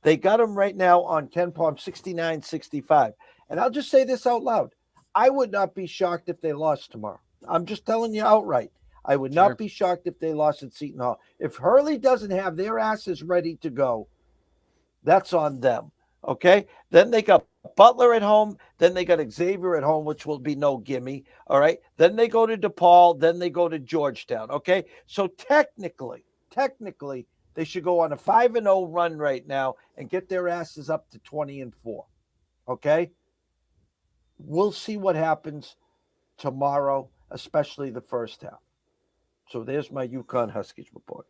They got them right now on Ken Palm 69-65. And I'll just say this out loud. I would not be shocked if they lost tomorrow. I'm just telling you outright. I would not Sure. be shocked if they lost at Seton Hall. If Hurley doesn't have their asses ready to go, that's on them. Okay. Then they got Butler at home. Then they got Xavier at home, which will be no gimme. All right. Then they go to DePaul. Then they go to Georgetown. Okay. So technically, they should go on a 5-0 run right now and get their asses up to 20-4. Okay. We'll see what happens tomorrow, especially the first half. So there's my Yukon Huskies report.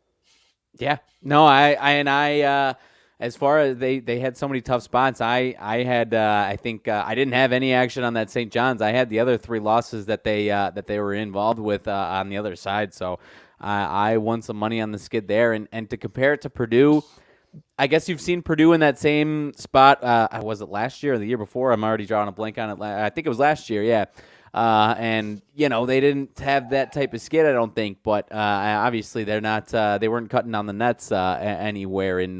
Yeah. No, I as far as they had so many tough spots, I had I think I didn't have any action on that St. John's. I had the other three losses that they were involved with on the other side. So I won some money on the skid there, and to compare it to Purdue, I guess you've seen Purdue in that same spot. Was it last year or the year before? I'm already drawing a blank on it. I think it was last year. Yeah. And they didn't have that type of skid, I don't think. But obviously, they're not. They weren't cutting down the nets anywhere in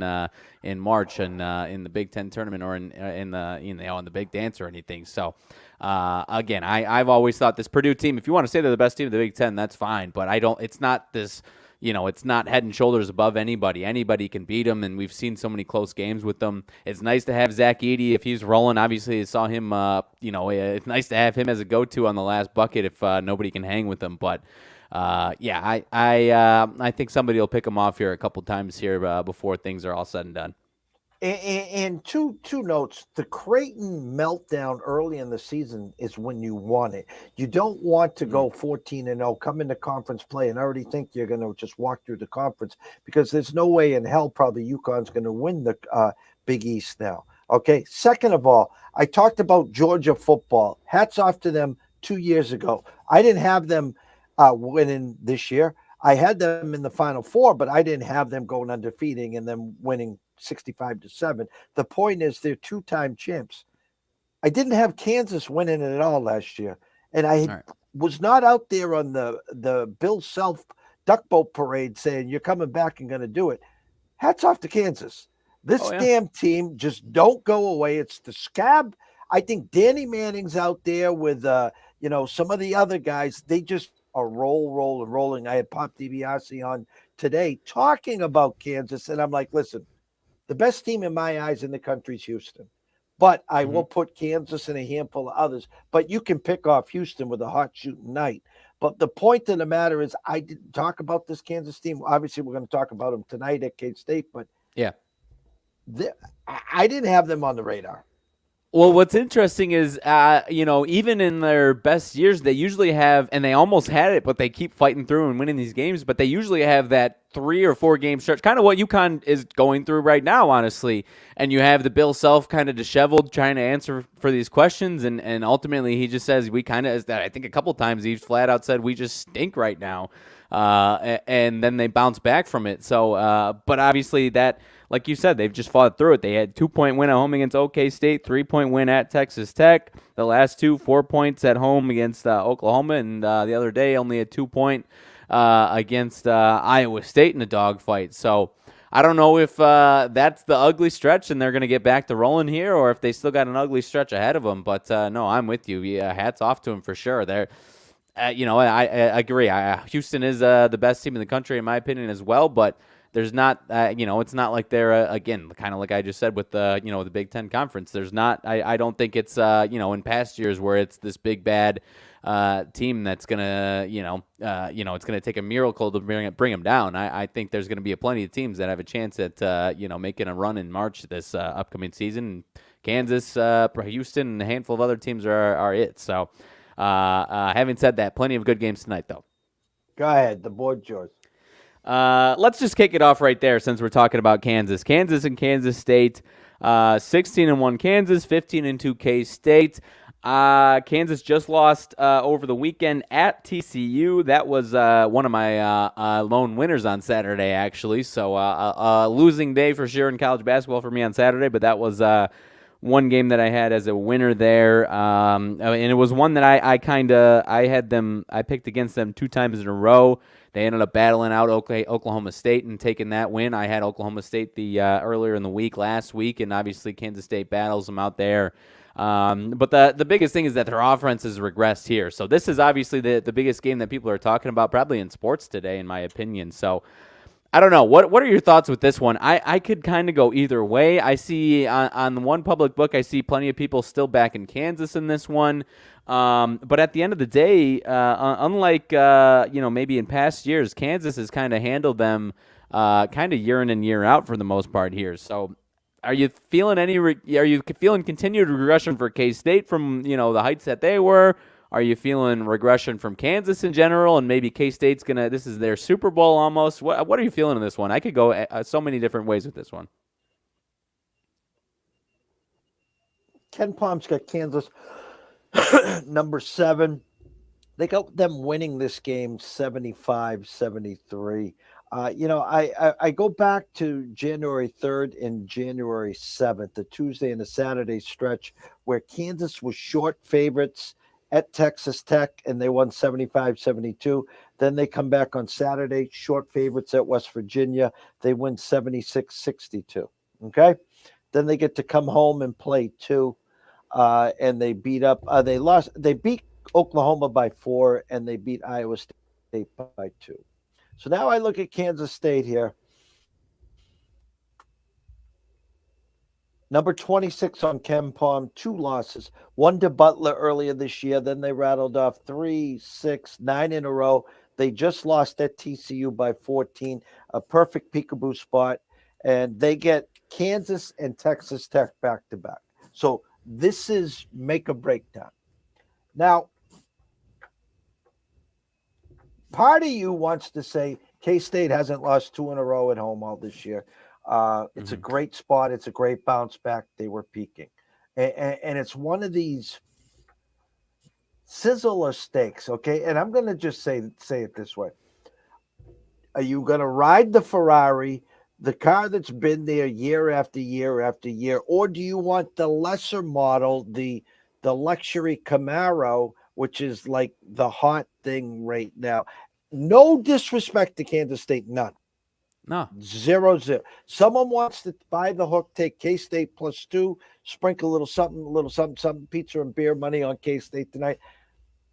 March and in the Big Ten tournament or in the Big Dance or anything. So again, I've always thought this Purdue team. If you want to say they're the best team of the Big Ten, that's fine. But I don't. It's not this. It's not head and shoulders above anybody. Anybody can beat them, and we've seen so many close games with them. It's nice to have Zach Edey if he's rolling. Obviously, I saw him. It's nice to have him as a go-to on the last bucket if nobody can hang with him. But I think somebody will pick him off here a couple times here before things are all said and done. And two notes: the Creighton meltdown early in the season is when you want it. You don't want to go 14-0, come into conference play, and already think you're going to just walk through the conference because there's no way in hell probably UConn's going to win the Big East now. Okay. Second of all, I talked about Georgia football. Hats off to them 2 years ago. I didn't have them winning this year. I had them in the Final Four, but I didn't have them going undefeated and them winning 65-7. The point is they're two-time champs. I didn't have Kansas winning it at all last year. And I was not out there on the Bill Self duck boat parade saying you're coming back and going to do it. Hats off to Kansas. This damn team just don't go away. It's the scab. I think Danny Manning's out there with some of the other guys. They just are rolling. I had Pop DiBiase on today talking about Kansas, and I'm like, listen, the best team in my eyes in the country is Houston. But I will put Kansas and a handful of others. But you can pick off Houston with a hot shooting night. But the point of the matter is I didn't talk about this Kansas team. Obviously, we're going to talk about them tonight at K-State. But yeah, I didn't have them on the radar. Well, what's interesting is, even in their best years, they usually have, and they almost had it, but they keep fighting through and winning these games. But they usually have that 3 or 4 game stretch, kind of what UConn is going through right now, honestly. And you have the Bill Self kind of disheveled trying to answer for these questions. And ultimately, he just says we kind of, I think a couple times he flat out said we just stink right now. And then they bounce back from it. So, but obviously that, like you said, they've just fought through it. They had 2-point win at home against OK State, 3-point win at Texas Tech. The last 2, 4 points at home against Oklahoma, and the other day only a 2-point against Iowa State in a dogfight. So I don't know if that's the ugly stretch and they're going to get back to rolling here, or if they still got an ugly stretch ahead of them. But no, I'm with you. Yeah, hats off to them for sure. They're I agree. Houston is the best team in the country, in my opinion, as well. But there's not, it's not like they're, again, kind of like I just said with the, the Big Ten Conference. There's not, I don't think it's, in past years where it's this big bad team that's going to, it's going to take a miracle to bring them down. I think there's going to be plenty of teams that have a chance at, making a run in March this upcoming season. Kansas, Houston, and a handful of other teams are it. So, having said that, plenty of good games tonight, though. Go ahead. The board's yours. Let's just kick it off right there since we're talking about Kansas. Kansas and Kansas State, 16-1 Kansas, 15-2 K-State. Kansas just lost over the weekend at TCU. That was one of my lone winners on Saturday, actually. So losing day for sure in college basketball for me on Saturday, but that was one game that I had as a winner there, and it was one that I picked against them 2 times in a row. They ended up battling out Oklahoma State and taking that win. I had Oklahoma State earlier in the week, last week, and obviously Kansas State battles them out there. But the biggest thing is that their offense has regressed here. So this is obviously the biggest game that people are talking about probably in sports today, in my opinion. So I don't know. What are your thoughts with this one? I could kind of go either way. I see on the one public book, I see plenty of people still backing Kansas in this one. But at the end of the day, unlike maybe in past years, Kansas has kind of handled them kind of year in and year out for the most part here. So are you feeling continued regression for K-State from the heights that they were? Are you feeling regression from Kansas in general, and maybe K-State's this is their Super Bowl almost? What are you feeling in this one? I could go so many different ways with this one. Ken Palm's got Kansas number 7. They got them winning this game 75-73. I go back to January 3rd and January 7th, the Tuesday and the Saturday stretch, where Kansas was short favorites at Texas Tech, and they won 75-72. Then they come back on Saturday, short favorites at West Virginia. They win 76-62. Okay? Then they get to come home and play 2, and they beat Oklahoma by 4, and they beat Iowa State by 2. So now I look at Kansas State here. Number 26 on Ken Palm, 2 losses. 1 to Butler earlier this year. Then they rattled off 3, 6, 9 in a row. They just lost at TCU by 14, a perfect peekaboo spot. And they get Kansas and Texas Tech back to back. So this is make or break time. Now, part of you wants to say K-State hasn't lost 2 in a row at home all this year. It's a great spot. It's a great bounce back. They were peaking. And it's one of these sizzle or steaks, okay? And I'm going to just say it this way. Are you going to ride the Ferrari, the car that's been there year after year after year, or do you want the lesser model, the luxury Camaro, which is like the hot thing right now? No disrespect to Kansas State, none. No. 0-0. Someone wants to buy the hook, take K-State +2, sprinkle a little something, pizza and beer money on K-State tonight.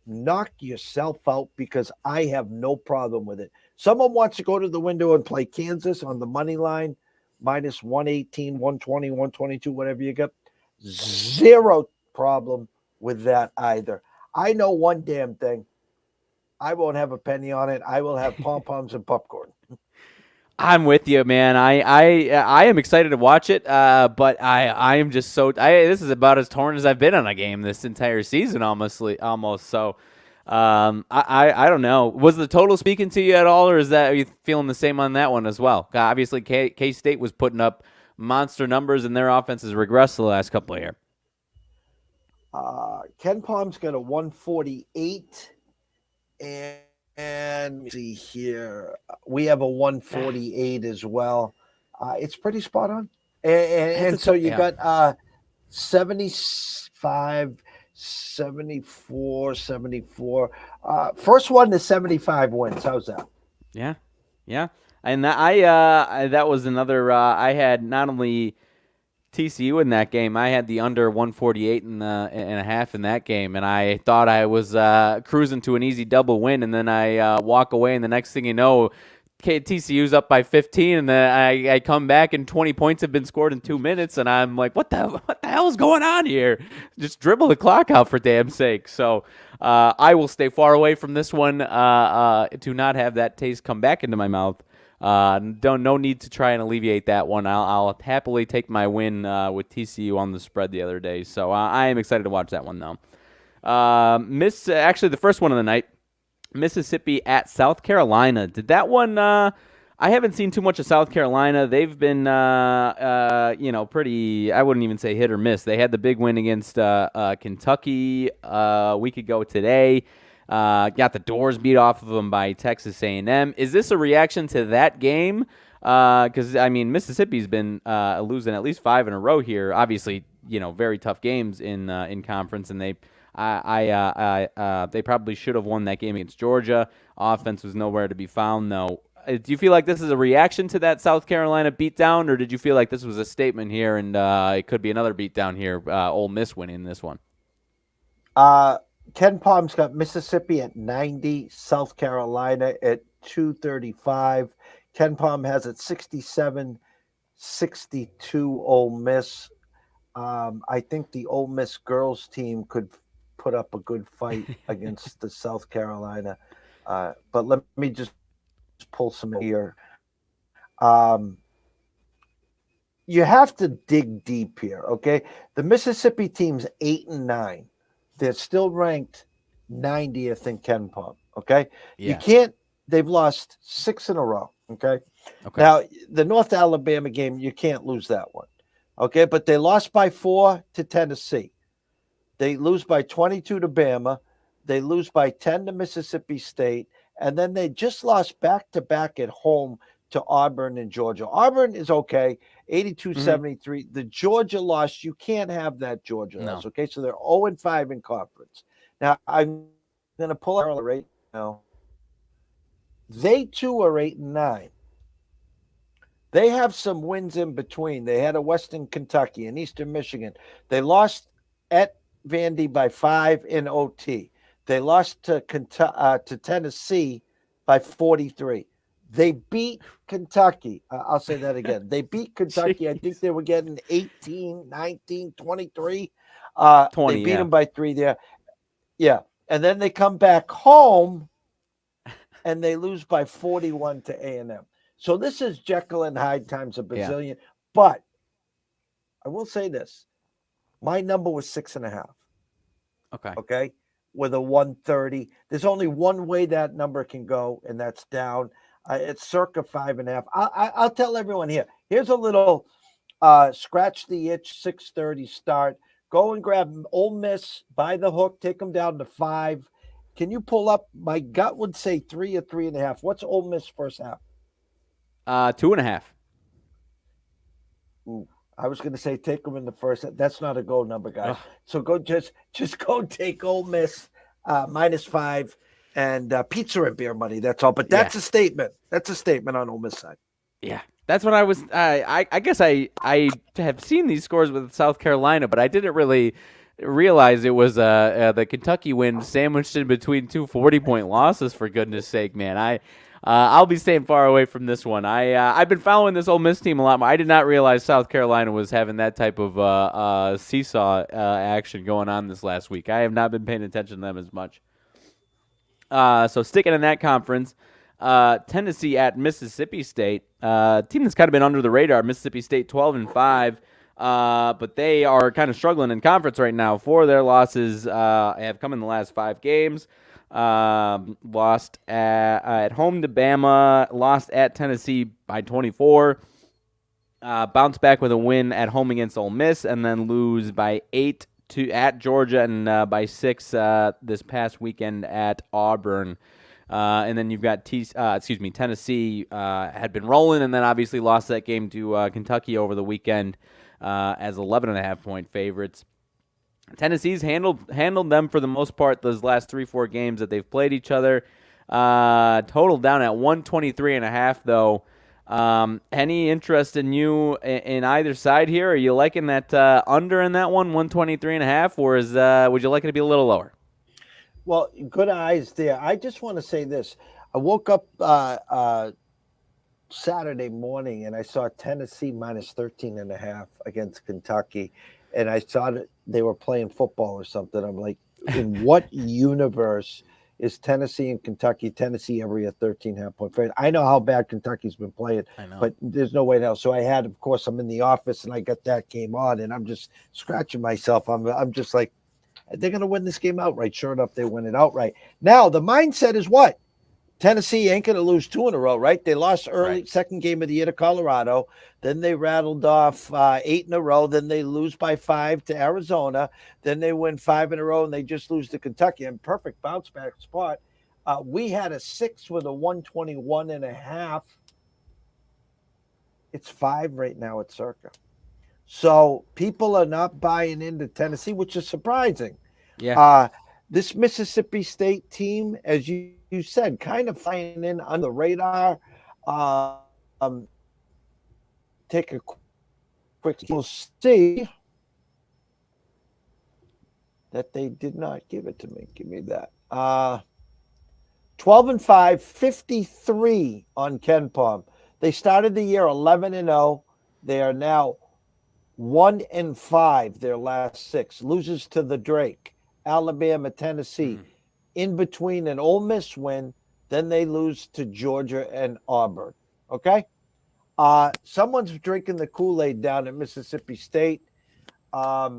Knock yourself out, because I have no problem with it. Someone wants to go to the window and play Kansas on the money line, minus 118, 120, 122, whatever you get. 0 problem with that either. I know one damn thing. I won't have a penny on it. I will have pom-poms and popcorn. I'm with you, man. I am excited to watch it, but I am just so. This is about as torn as I've been on a game this entire season, almost. So, I don't know. Was the total speaking to you at all, or are you feeling the same on that one as well? Obviously, K State was putting up monster numbers, and their offense has regressed the last couple of years. Ken Palm's got a 148, and let me see here. We have a 148 as well. It's pretty spot on. And so you got 75, 74, 74. First one to 75 wins. How's that? Yeah. And that was another. I had not only TCU in that game. I had the under 148 and a half in that game, and I thought I was cruising to an easy double win, and then I walk away, and the next thing you know, TCU's up by 15, and then I come back, and 20 points have been scored in 2 minutes, and I'm like, what the hell is going on here? Just dribble the clock out for damn sake. So I will stay far away from this one to not have that taste come back into my mouth. No need to try and alleviate that one. I'll happily take my win with TCU on the spread the other day. So I am excited to watch that one though. Actually the first one of the night, Mississippi at South Carolina. Did that one? I haven't seen too much of South Carolina. They've been pretty. I wouldn't even say hit or miss. They had the big win against Kentucky a week ago today. Got the doors beat off of them by Texas A&M. Is this a reaction to that game? Because Mississippi's been losing at least 5 in a row here. Obviously, very tough games in conference, and they probably should have won that game against Georgia. Offense was nowhere to be found, though. Do you feel like this is a reaction to that South Carolina beatdown, or did you feel like this was a statement here and it could be another beatdown here? Ole Miss winning this one. Ken Palm's got Mississippi at 90, South Carolina at 235. Ken Palm has it 67, 62 Ole Miss. I think the Ole Miss girls team could put up a good fight against the South Carolina. But let me just pull some here. You have to dig deep here, okay? The Mississippi team's 8-9. They're still ranked 90th in Ken Palm, okay? Yeah. You can't – they've lost 6 in a row, okay? Now, the North Alabama game, you can't lose that one, okay? But they lost by 4 to Tennessee. They lose by 22 to Bama. They lose by 10 to Mississippi State. And then they just lost back-to-back at home to Auburn and Georgia. Auburn is okay, 82-73. Mm-hmm. The Georgia loss, you can't have that Georgia loss, okay? So they're 0-5 in conference. Now, I'm going to pull out right now. They, too, are 8-9. They have some wins in between. They had a Western Kentucky and Eastern Michigan. They lost at Vandy by 5 in OT. They lost to Tennessee by 43. They beat Kentucky. I'll say that again. They beat Kentucky. I think they were getting 18, 19, 23. 20, they beat them by 3 there. Yeah. And then they come back home and they lose by 41 to A&M. So this is Jekyll and Hyde times a bazillion. Yeah. But I will say this. My number was 6.5. Okay. With a 130. There's only one way that number can go, and that's down. It's circa 5.5. I'll tell everyone here. Here's a little scratch the itch 6:30 start. Go and grab Ole Miss by the hook. Take them down to 5. Can you pull up? My gut would say 3 or 3.5. What's Ole Miss first half? 2.5. Ooh, I was going to say take them in the first. That's not a go number, guys. So go just go take Ole Miss -5. And pizza and beer money, that's all. But that's a statement. That's a statement on Ole Miss side. Yeah, that's what I was I guess I have seen these scores with South Carolina, but I didn't really realize it was the Kentucky win sandwiched in between 2 40-point losses, for goodness sake, man. I'll be staying far away from this one. I've been following this Ole Miss team a lot more. I did not realize South Carolina was having that type of seesaw action going on this last week. I have not been paying attention to them as much. So sticking in that conference, Tennessee at Mississippi State, team that's kind of been under the radar. Mississippi State 12-5, but they are kind of struggling in conference right now. 4 of their losses have come in the last 5 games. Lost at home to Bama, lost at Tennessee by 24. Bounce back with a win at home against Ole Miss, and then lose by 8 at Georgia and by 6 this past weekend at Auburn. And then you've got Tennessee had been rolling, and then obviously lost that game to Kentucky over the weekend as 11.5-point favorites. Tennessee's handled them for the most part those last 3-4 games that they've played each other. Total down at 123.5 though. Any interest in you in either side here? Are you liking that under in that one, 123.5, or would you like it to be a little lower? Well, good eyes there. I just want to say this. I woke up Saturday morning and I saw Tennessee minus 13.5 against Kentucky. And I saw that they were playing football or something. I'm like, in what universe is Tennessee and Kentucky? Tennessee every a 13.5-point favorite. I know how bad Kentucky's been playing, but there's no way else. So I had, of course, I'm in the office and I got that game on, and I'm just scratching myself. I'm just like, they're going to win this game outright. Sure enough, they win it outright. Now, the mindset is what? Tennessee ain't going to lose 2 in a row, right? They lost early, second game of the year to Colorado. Then they rattled off 8 in a row. Then they lose by 5 to Arizona. Then they win 5 in a row, and they just lose to Kentucky. And perfect bounce back spot. We had a 6 with a 121.5. It's 5 right now at Circa. So people are not buying into Tennessee, which is surprising. Yeah. This Mississippi State team, as you said, kind of flying in on the radar. Take a quick, we'll see that they did not give it to me. Give me that. 12-5, 53 on KenPom. They started the year 11-0. They are now 1-5, their last 6. Loses to the Drake, Alabama, Tennessee. In between an Ole Miss win, then they lose to Georgia and Auburn. Okay? Someone's drinking the Kool-Aid down at Mississippi State. I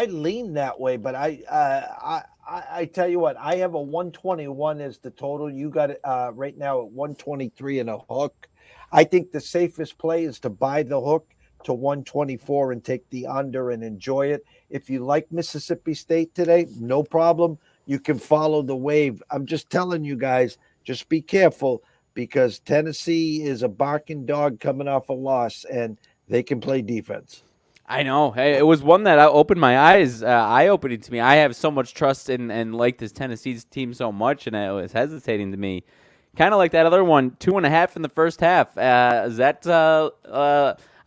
lean that way, but I tell you what, I have a 121 as the total. You got it right now at 123 and a hook. I think the safest play is to buy the hook to 124 and take the under and enjoy it. If you like Mississippi State today, no problem. You can follow the wave. I'm just telling you guys, just be careful because Tennessee is a barking dog coming off a loss, and they can play defense. I know. Hey, it was one that opened my eyes, eye-opening to me. I have so much trust in and like this Tennessee's team so much, and it was hesitating to me. Kind of like that other one, 2.5 in the first half. Is that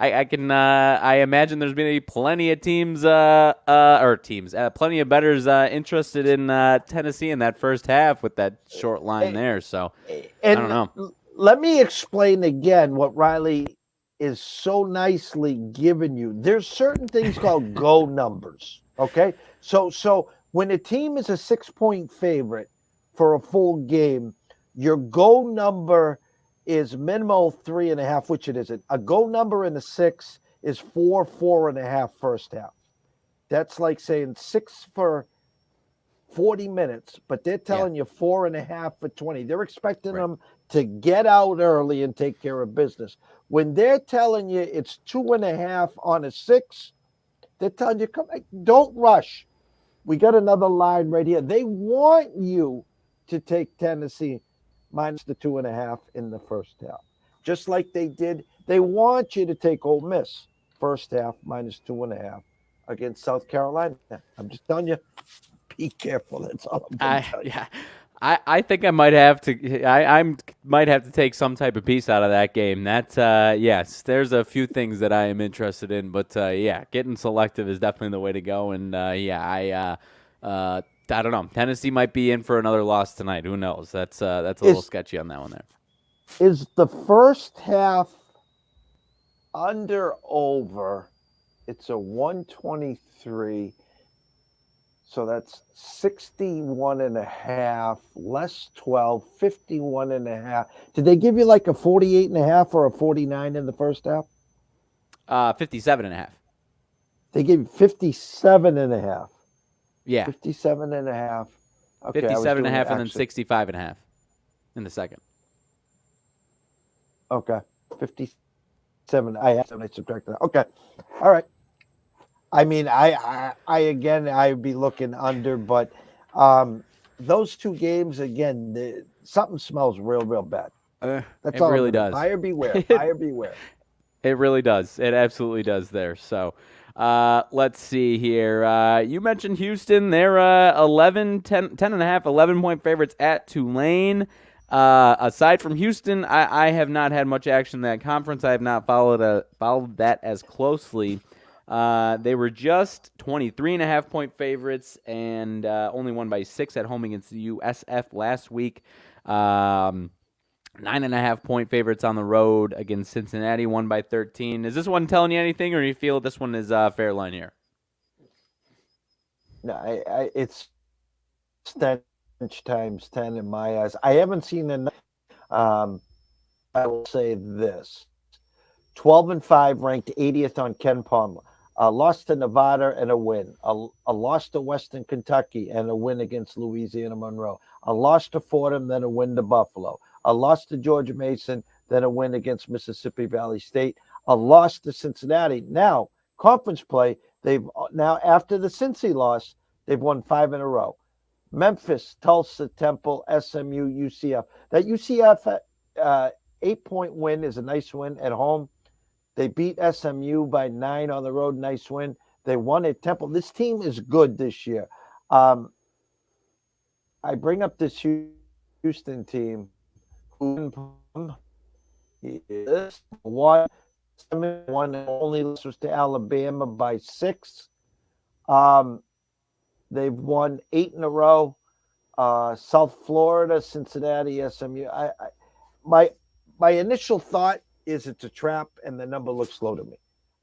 I imagine there's going to be plenty of teams, plenty of bettors interested in Tennessee in that first half with that short line there. So I don't know. Let me explain again what Riley is so nicely giving you. There's certain things called go numbers. Okay, so when a team is a 6-point favorite for a full game, your go number is minimum 3.5, which it isn't. A go number in the 6 is 4.5 first half. That's like saying 6 for 40 minutes, but they're telling you 4.5 for 20. They're expecting them to get out early and take care of business. When they're telling you it's 2.5 on a 6, they're telling you, come, don't rush. We got another line right here. They want you to take Tennessee minus the 2.5 in the first half. Just like they did, they want you to take Ole Miss first half minus 2.5 against South Carolina. I'm just telling you, be careful. That's all I'm going to tell you. Yeah. I think I might have to. I might have to take some type of piece out of that game. That's yes. There's a few things that I am interested in, but getting selective is definitely the way to go. And I don't know. Tennessee might be in for another loss tonight. Who knows? That's a little sketchy on that one there. Is the first half under over? It's a 123. So that's 61.5, less 12, 51.5. Did they give you like a 48.5 or a 49 in the first half? 57.5. They gave you 57.5. Yeah, 57.5. Okay, I was 57 and a doing it half, and then actually. 65 and a half in the second. Okay, 57. I have and I subtracted that. Okay, all right. I mean, I again, I'd be looking under, but um, those two games again, something smells real bad. That's It all I'm really gonna. does. Buyer beware. It Buyer beware. It really does. It absolutely does there. So let's see here. You mentioned Houston. They're 11, 10 and a half, 11-point favorites at Tulane. Aside from Houston, I have not had much action in that conference. I have not followed that as closely. They were just 23.5-point favorites and only won by 6 at home against the USF last week. 9.5-point favorites on the road against Cincinnati, won by 13. Is this one telling you anything, or do you feel this one is fair line here? No, it's stench times 10 in my eyes. I haven't seen enough. I will say this: 12-5, ranked 80th on Ken Palmer. A loss to Nevada and a win. A loss to Western Kentucky and a win against Louisiana Monroe. A loss to Fordham, then a win to Buffalo. A loss to Georgia Mason, then a win against Mississippi Valley State. A loss to Cincinnati. Now, conference play, they've now, after the Cincy loss, they've won 5 in a row. Memphis, Tulsa, Temple, SMU, UCF. That UCF 8-point win is a nice win at home. They beat SMU by 9 on the road. Nice win. They won at Temple. This team is good this year. I bring up this Houston team who is one and only loss was to Alabama by 6. They've won 8 in a row. South Florida, Cincinnati, SMU. My initial thought is it's a trap, and the number looks low to me.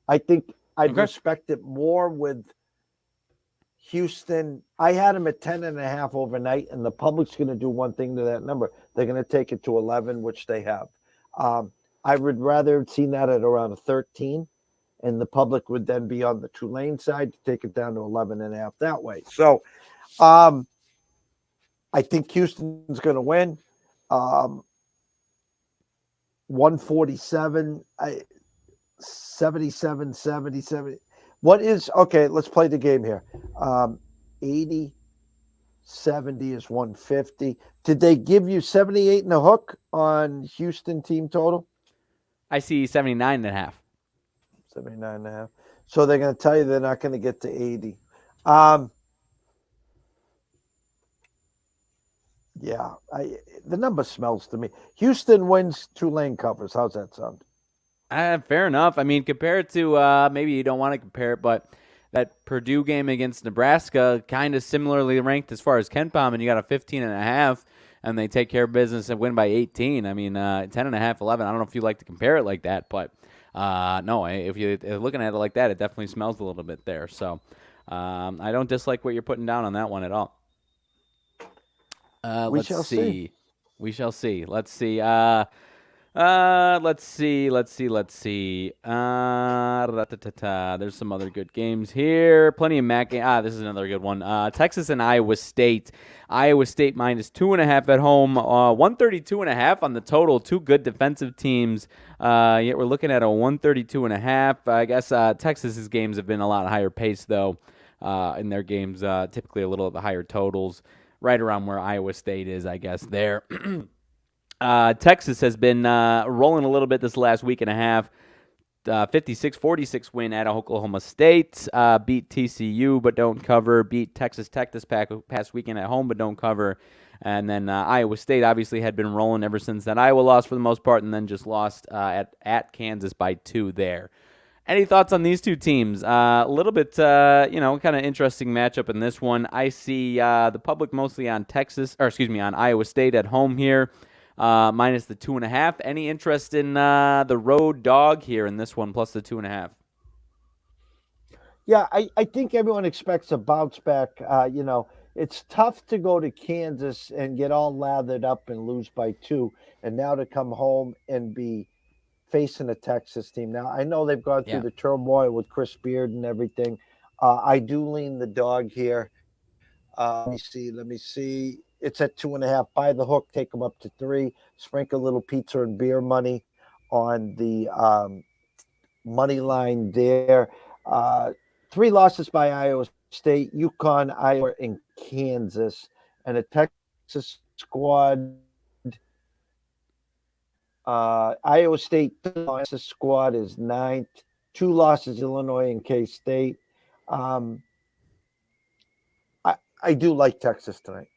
I think I'd respect it more with Houston. I had them at 10.5 overnight, and the public's going to do one thing to that number. They're going to take it to 11, which they have. I would rather have seen that at around a 13, and the public would then be on the Tulane side to take it down to 11.5 that way. So I think Houston's going to win. 147, 77, 77. What is, okay, let's play the game here. 80, 70 is 150. Did they give you 78 in the hook on Houston team total? I see 79.5. 79.5. So they're going to tell you they're not going to get to 80. Yeah, the number smells to me. Houston wins, Tulane covers. How's that sound? Fair enough. I mean, compared to maybe you don't want to compare it, but that Purdue game against Nebraska, kind of similarly ranked as far as KenPom, and you got a 15.5, and they take care of business and win by 18. I mean, 10.5, 11. I don't know if you like to compare it like that, but no, if you're looking at it like that, it definitely smells a little bit there. So I don't dislike what you're putting down on that one at all. We shall see. We shall see. Let's see. Let's see. There's some other good games here. Plenty of MAC games. This is another good one. Texas and Iowa State. Iowa State minus 2.5 at home. 132.5 on the total. Two good defensive teams. Yet we're looking at a 132.5. I guess Texas's games have been a lot higher pace though. In their games, typically a little at the higher totals. Right around where Iowa State is, I guess, there. Texas has been rolling a little bit this last week and a half. 56-46 win at Oklahoma State. Beat TCU but don't cover. Beat Texas Tech this past weekend at home but don't cover. And then Iowa State obviously had been rolling ever since that Iowa loss for the most part, and then just lost at Kansas by 2 there. Any thoughts on these two teams? A little bit, kind of interesting matchup in this one. I see the public mostly on on Iowa State at home here, minus the 2.5. Any interest in the road dog here in this one, plus the 2.5? Yeah, I think everyone expects a bounce back. It's tough to go to Kansas and get all lathered up and lose by 2, and now to come home and be facing a Texas team. Now, I know they've gone through the turmoil with Chris Beard and everything. I do lean the dog here. Let me see. It's at 2.5. Buy the hook, take them up to 3. Sprinkle a little pizza and beer money on the money line there. Uh, 3 losses by Iowa State, Yukon, Iowa, and Kansas. And a Texas squad. Iowa State Texas squad is ninth. 2 losses, Illinois and K State. Um, I do like Texas tonight.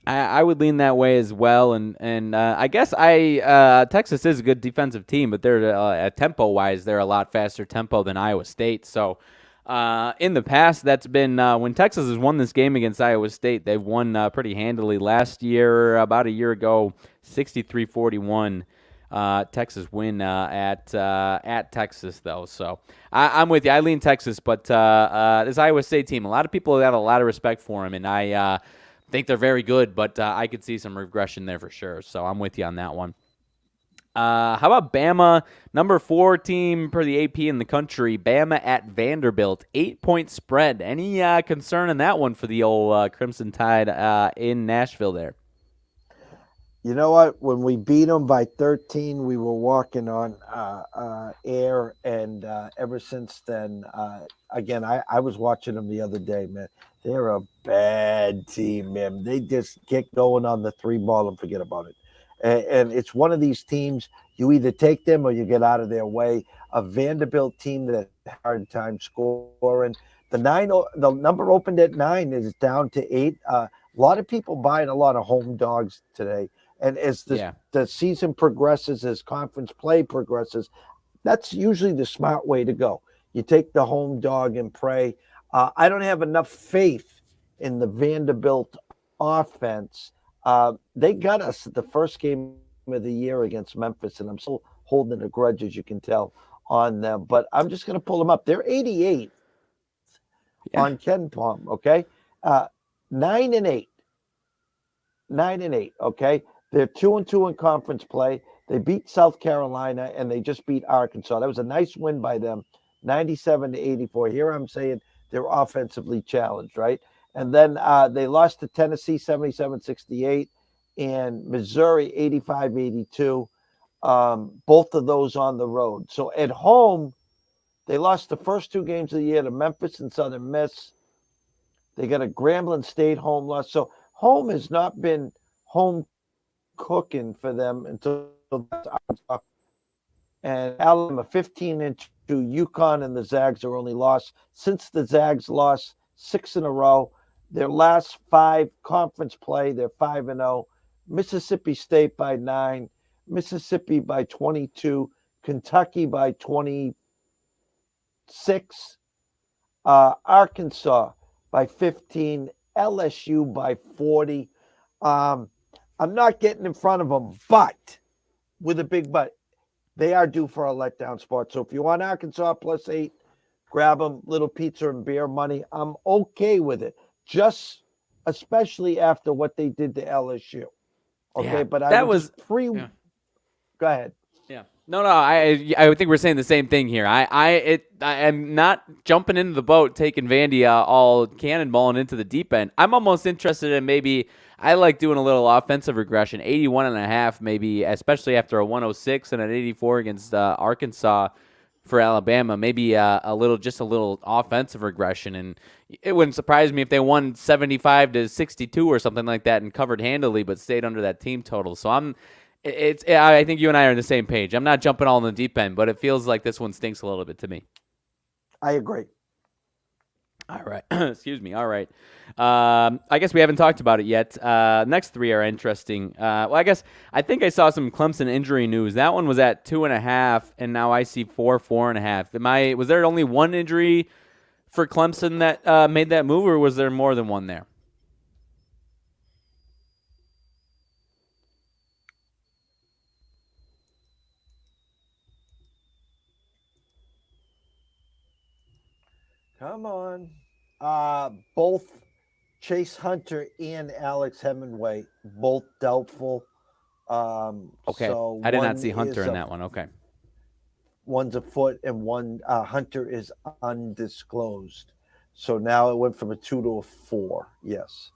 I would lean that way as well, and I guess Texas is a good defensive team, but they're tempo wise they're a lot faster tempo than Iowa State. So in the past, that's been when Texas has won this game against Iowa State, they've won pretty handily. Last year, about a year ago, 63-41. Texas win at Texas though, so I'm with you. I lean Texas, but this Iowa State team, a lot of people have a lot of respect for them, and I think they're very good, but I could see some regression there for sure. So I'm with you on that one. How about Bama, number 4 team per the AP in the country? Bama at Vanderbilt, 8-point spread. Any concern in that one for the old Crimson Tide in Nashville there? You know what? When we beat them by 13, we were walking on air, and ever since then, again, I was watching them the other day, man. They're a bad team, man. They just get going on the 3 ball and forget about it. And it's one of these teams, you either take them or you get out of their way. A Vanderbilt team that had a hard time scoring. The number opened at 9 is down to 8. A lot of people buying a lot of home dogs today. And as the season progresses, as conference play progresses, that's usually the smart way to go. You take the home dog and pray. I don't have enough faith in the Vanderbilt offense. They got us the first game of the year against Memphis, and I'm still holding a grudge, as you can tell, on them. But I'm just going to pull them up. They're 88 on Ken Palm, okay? 9-8. 9-8, okay? They're 2-2 in conference play. They beat South Carolina, and they just beat Arkansas. That was a nice win by them, 97-84. Here I'm saying they're offensively challenged, right? And then they lost to Tennessee 77-68 and Missouri 85-82. Both of those on the road. So at home, they lost the first 2 games of the year to Memphis and Southern Miss. They got a Grambling State home loss. So home has not been home cooking for them until Arkansas. And Alabama 15-2. Yukon and the Zags are only lost since the Zags lost 6 in a row. Their last 5 conference play, they're 5-0. Mississippi State by 9, Mississippi by 22, Kentucky by 26, Arkansas by 15, LSU by 40. I'm not getting in front of them, but with a big but, they are due for a letdown spot. So if you want Arkansas plus 8, grab them, little pizza and beer money. I'm okay with it, just especially after what they did to LSU. Okay, but that was Go ahead. Yeah. No. I think we're saying the same thing here. I am not jumping into the boat, taking Vandy all cannonballing into the deep end. I'm almost interested in maybe I like doing a little offensive regression, 81.5 maybe, especially after a 106 and an 84 against Arkansas for Alabama. Maybe a little offensive regression, and it wouldn't surprise me if they won 75-62 or something like that and covered handily, but stayed under that team total. So I think you and I are on the same page. I'm not jumping all in the deep end, but it feels like this one stinks a little bit to me. I agree. All right. Excuse me. All right. I guess we haven't talked about it yet. Next 3 are interesting. I think I saw some Clemson injury news. That one was at 2.5, and now I see 4.5. Was there only one injury for Clemson that made that move, or was there more than one there? Come on. Both Chase Hunter and Alex Hemingway, both doubtful. Okay. So I did not see Hunter in that one. Okay. One's a foot and one Hunter is undisclosed. So now it went from a 2 to a 4. Yes.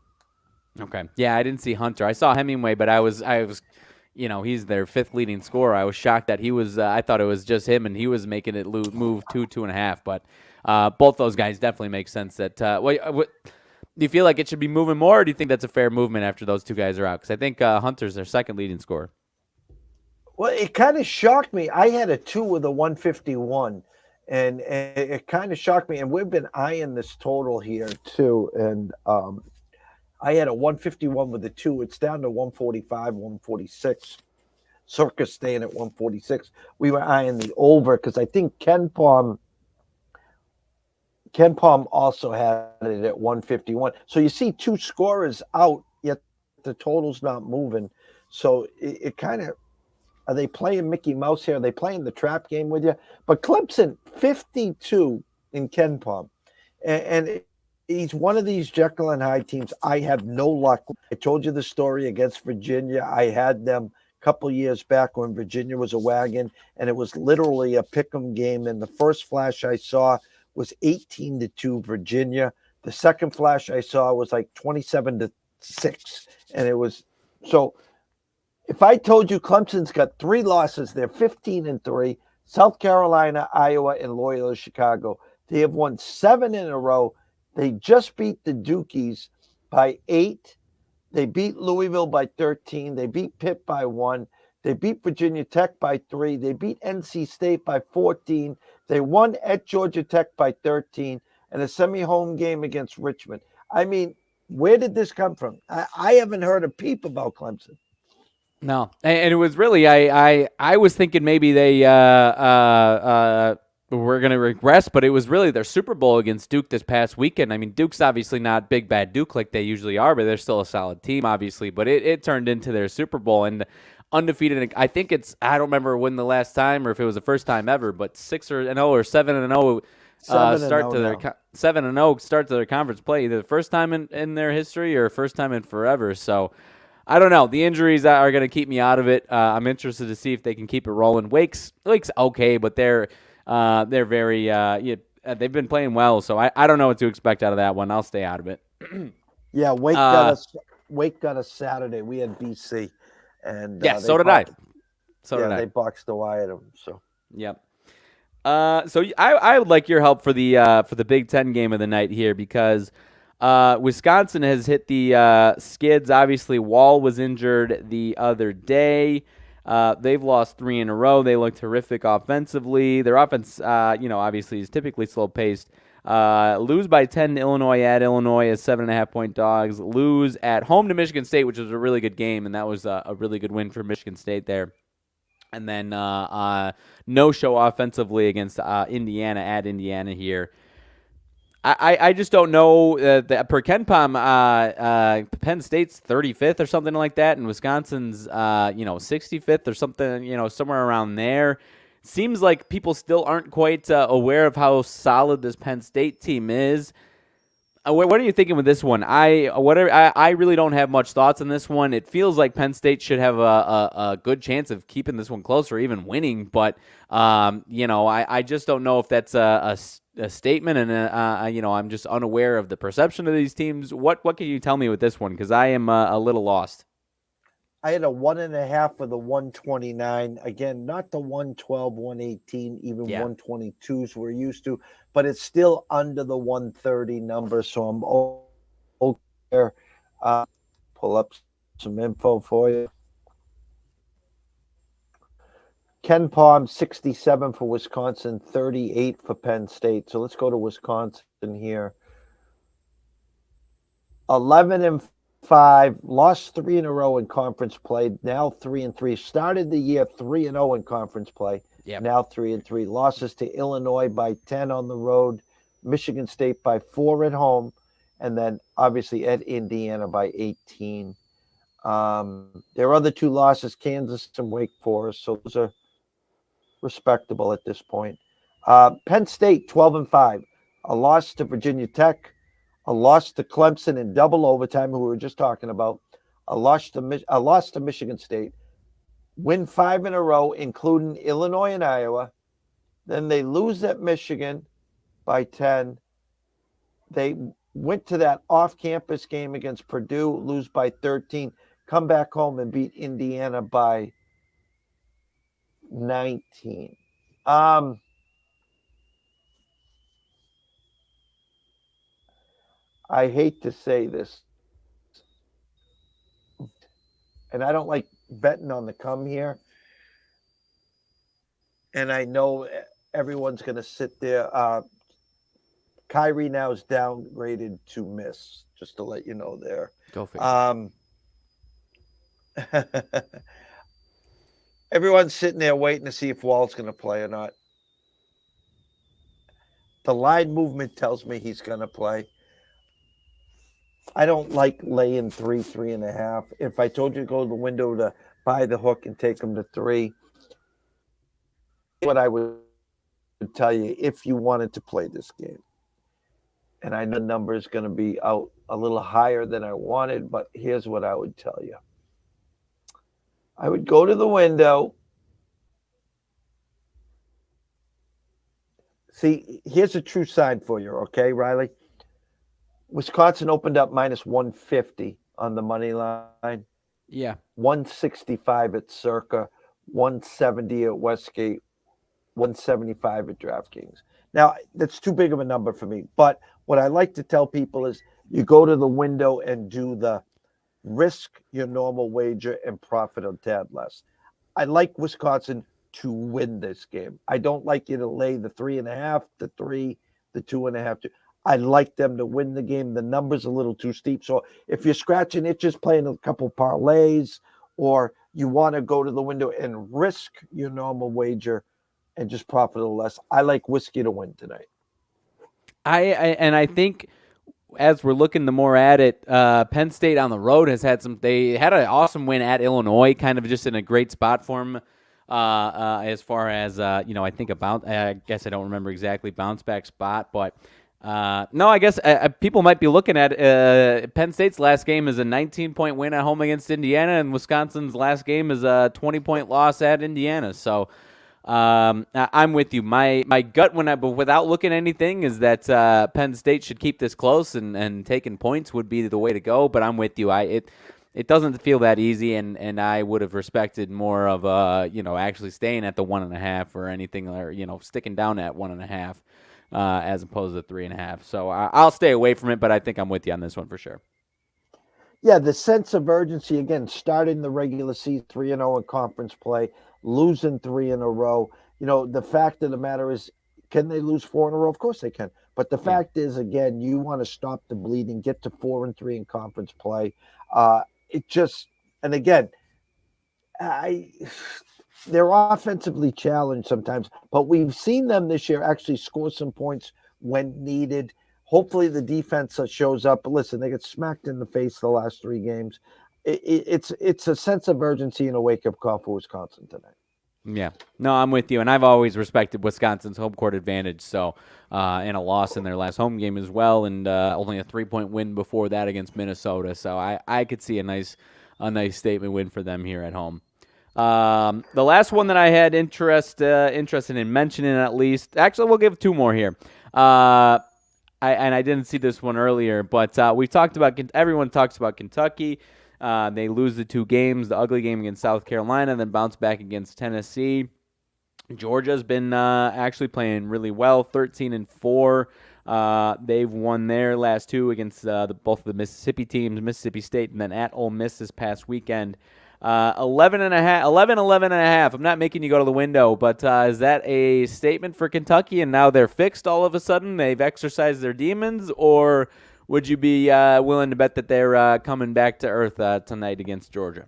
Okay. Yeah, I didn't see Hunter. I saw Hemingway, but I was, he's their fifth leading scorer. I was shocked that he was. I thought it was just him, and he was making it move 2.5. But both those guys definitely make sense. That what do you feel like it should be moving more, or do you think that's a fair movement after those two guys are out? Because I think Hunter's their second leading scorer. Well, it kind of shocked me. I had a 2 with a 151, and it kind of shocked me. And we've been eyeing this total here too. And I had a 151 with a 2. It's down to 145, 146. Circus staying at 146. We were eyeing the over because I think Ken Palm also had it at 151. So you see two scorers out, yet the total's not moving. So it kind of, are they playing Mickey Mouse here? Are they playing the trap game with you? But Clemson, 52 in Ken Palm. And he's one of these Jekyll and Hyde teams. I have no luck. I told you the story against Virginia. I had them a couple years back when Virginia was a wagon, and it was literally a pick'em game. And the first flash I saw was 18-2 Virginia. The second flash I saw was like 27-6. And it was so. If I told you Clemson's got 3 losses, they're 15-3. South Carolina, Iowa, and Loyola Chicago. They have won 7 in a row. They just beat the Dukies by 8. They beat Louisville by 13. They beat Pitt by 1. They beat Virginia Tech by 3. They beat NC State by 14. They won at Georgia Tech by 13 and a semi-home game against Richmond. I mean, where did this come from? I haven't heard a peep about Clemson. No, and it was really I was thinking maybe they were going to regress, but it was really their Super Bowl against Duke this past weekend. I mean, Duke's obviously not big bad Duke like they usually are, but they're still a solid team, obviously. But it turned into their Super Bowl and undefeated. I think I don't remember when the last time or if it was the first time ever, but 6-0 or 7-0 start to their 7-0 start to their conference play, either the first time in their history or first time in forever. So. I don't know. The injuries are going to keep me out of it. I'm interested to see if they can keep it rolling. Wake's okay, but they're very they've been playing well, so I don't know what to expect out of that one. I'll stay out of it. Yeah, Wake got us Saturday. We had BC, and so did I. They boxed the way at them. So yep. So I would like your help for the Big Ten game of the night here because. Wisconsin has hit the skids. Obviously, Wall was injured the other day. They've lost 3 in a row. They look terrific offensively. Their offense, obviously is typically slow-paced. Lose by 10 to Illinois at Illinois as 7.5-point dogs. Lose at home to Michigan State, which was a really good game, and that was a really good win for Michigan State there. And then no-show offensively against Indiana at Indiana here. I just don't know that per Ken Palm, Penn State's 35th or something like that, and Wisconsin's 65th or something, somewhere around there. Seems like people still aren't quite aware of how solid this Penn State team is. What are you thinking with this one? I really don't have much thoughts on this one. It feels like Penn State should have a good chance of keeping this one close or even winning, but I just don't know if that's a statement, and I'm just unaware of the perception of these teams. What can you tell me with this one? Because I am a little lost. I had a 1.5 with a 129. Again, not the 112, 118, even 122s we're used to, but it's still under the 130 number. So I'm okay. Pull up some info for you. Ken Palm, 67 for Wisconsin, 38 for Penn State. So let's go to Wisconsin here. 11-5, lost 3 in a row in conference play. Now 3-3. Started the year 3-0 in conference play. Yep. Now 3-3. Losses to Illinois by 10 on the road, Michigan State by 4 at home, and then obviously at Indiana by 18. Their other 2 losses, Kansas and Wake Forest. So those are respectable at this point. Penn State 12-5, a loss to Virginia Tech, a loss to Clemson in double overtime, who we were just talking about, a loss to Michigan State, win 5 in a row, including Illinois and Iowa. Then they lose at Michigan by 10, They went to that off-campus game against Purdue, lose by 13, come back home and beat Indiana by 19. Um, I hate to say this, and I don't like betting on the come here. And I know everyone's going to sit there. Kyrie now is downgraded to miss, just to let you know there. Go figure. Everyone's sitting there waiting to see if Wall's going to play or not. The line movement tells me he's going to play. I don't like laying 3.5. If I told you to go to the window to buy the hook and take him to 3, what I would tell you if you wanted to play this game. And I know the number is going to be out a little higher than I wanted, but here's what I would tell you. I would go to the window. See, here's a true sign for you, okay, Riley? Wisconsin opened up minus 150 on the money line. Yeah. 165 at Circa, 170 at Westgate, 175 at DraftKings. Now, that's too big of a number for me. But what I like to tell people is you go to the window and do the risk your normal wager and profit a tad less. I like Wisconsin to win this game. I don't like you to lay the 3.5, the 3, the 2.5. I like them to win the game. The number's a little too steep. So if you're scratching itches, playing a couple parlays, or you want to go to the window and risk your normal wager and just profit a little less, I like whiskey to win tonight. I think as we're looking the more at it, Penn State on the road has had they had an awesome win at Illinois, kind of just in a great spot for them. As far as I think I guess I don't remember exactly bounce back spot, but no, I guess people might be looking at Penn State's last game is a 19-point win at home against Indiana, and Wisconsin's last game is a 20-point loss at Indiana. So I'm with you. My gut but without looking at anything is that Penn State should keep this close, and taking points would be the way to go. But I'm with you. It doesn't feel that easy, and I would have respected more of actually staying at the 1.5 or anything, or sticking down at 1.5 as opposed to 3.5. So I'll stay away from it, but I think I'm with you on this one for sure. Yeah, the sense of urgency again, starting the regular season 3-0 in conference play, losing 3 in a row. The fact of the matter is, can they lose 4 in a row? Of course they can. But the fact is, again, you want to stop the bleeding, get to 4-3 in conference play. And again, they're offensively challenged sometimes, but we've seen them this year actually score some points when needed. Hopefully the defense shows up. But listen, they get smacked in the face the last 3 games. It's a sense of urgency and a wake-up call for Wisconsin tonight. Yeah. No, I'm with you. And I've always respected Wisconsin's home court advantage. So, and a loss in their last home game as well, and only a 3-point win before that against Minnesota. So I could see a nice statement win for them here at home. The last one that I had interested in mentioning at least. Actually, we'll give 2 more here. I didn't see this one earlier, but everyone talks about Kentucky. They lose the 2 games, the ugly game against South Carolina, then bounce back against Tennessee. Georgia's been actually playing really well, 13-4. They've won their last 2 against both of the Mississippi teams, Mississippi State, and then at Ole Miss this past weekend. 11.5. I'm not making you go to the window, but is that a statement for Kentucky and now they're fixed all of a sudden? They've exercised their demons, or would you be willing to bet that they're coming back to earth tonight against Georgia?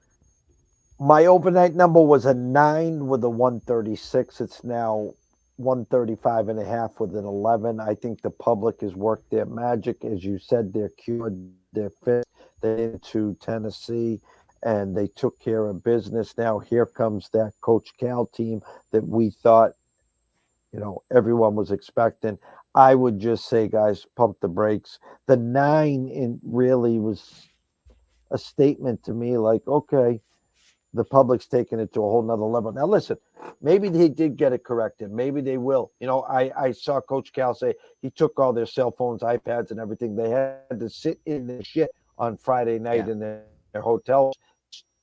My overnight number was a 9 with a 136. It's now 135.5 with an 11. I think the public has worked their magic. As you said, they're cured, they're fit. They're into Tennessee, and they took care of business. Now here comes that Coach Cal team that we thought, everyone was expecting. I would just say, guys, pump the brakes. The 9 really was a statement to me, like, okay, the public's taking it to a whole nother level. Now, listen, maybe they did get it corrected. Maybe they will. I saw Coach Cal say he took all their cell phones, iPads, and everything. They had to sit in the shit on Friday night in their hotels,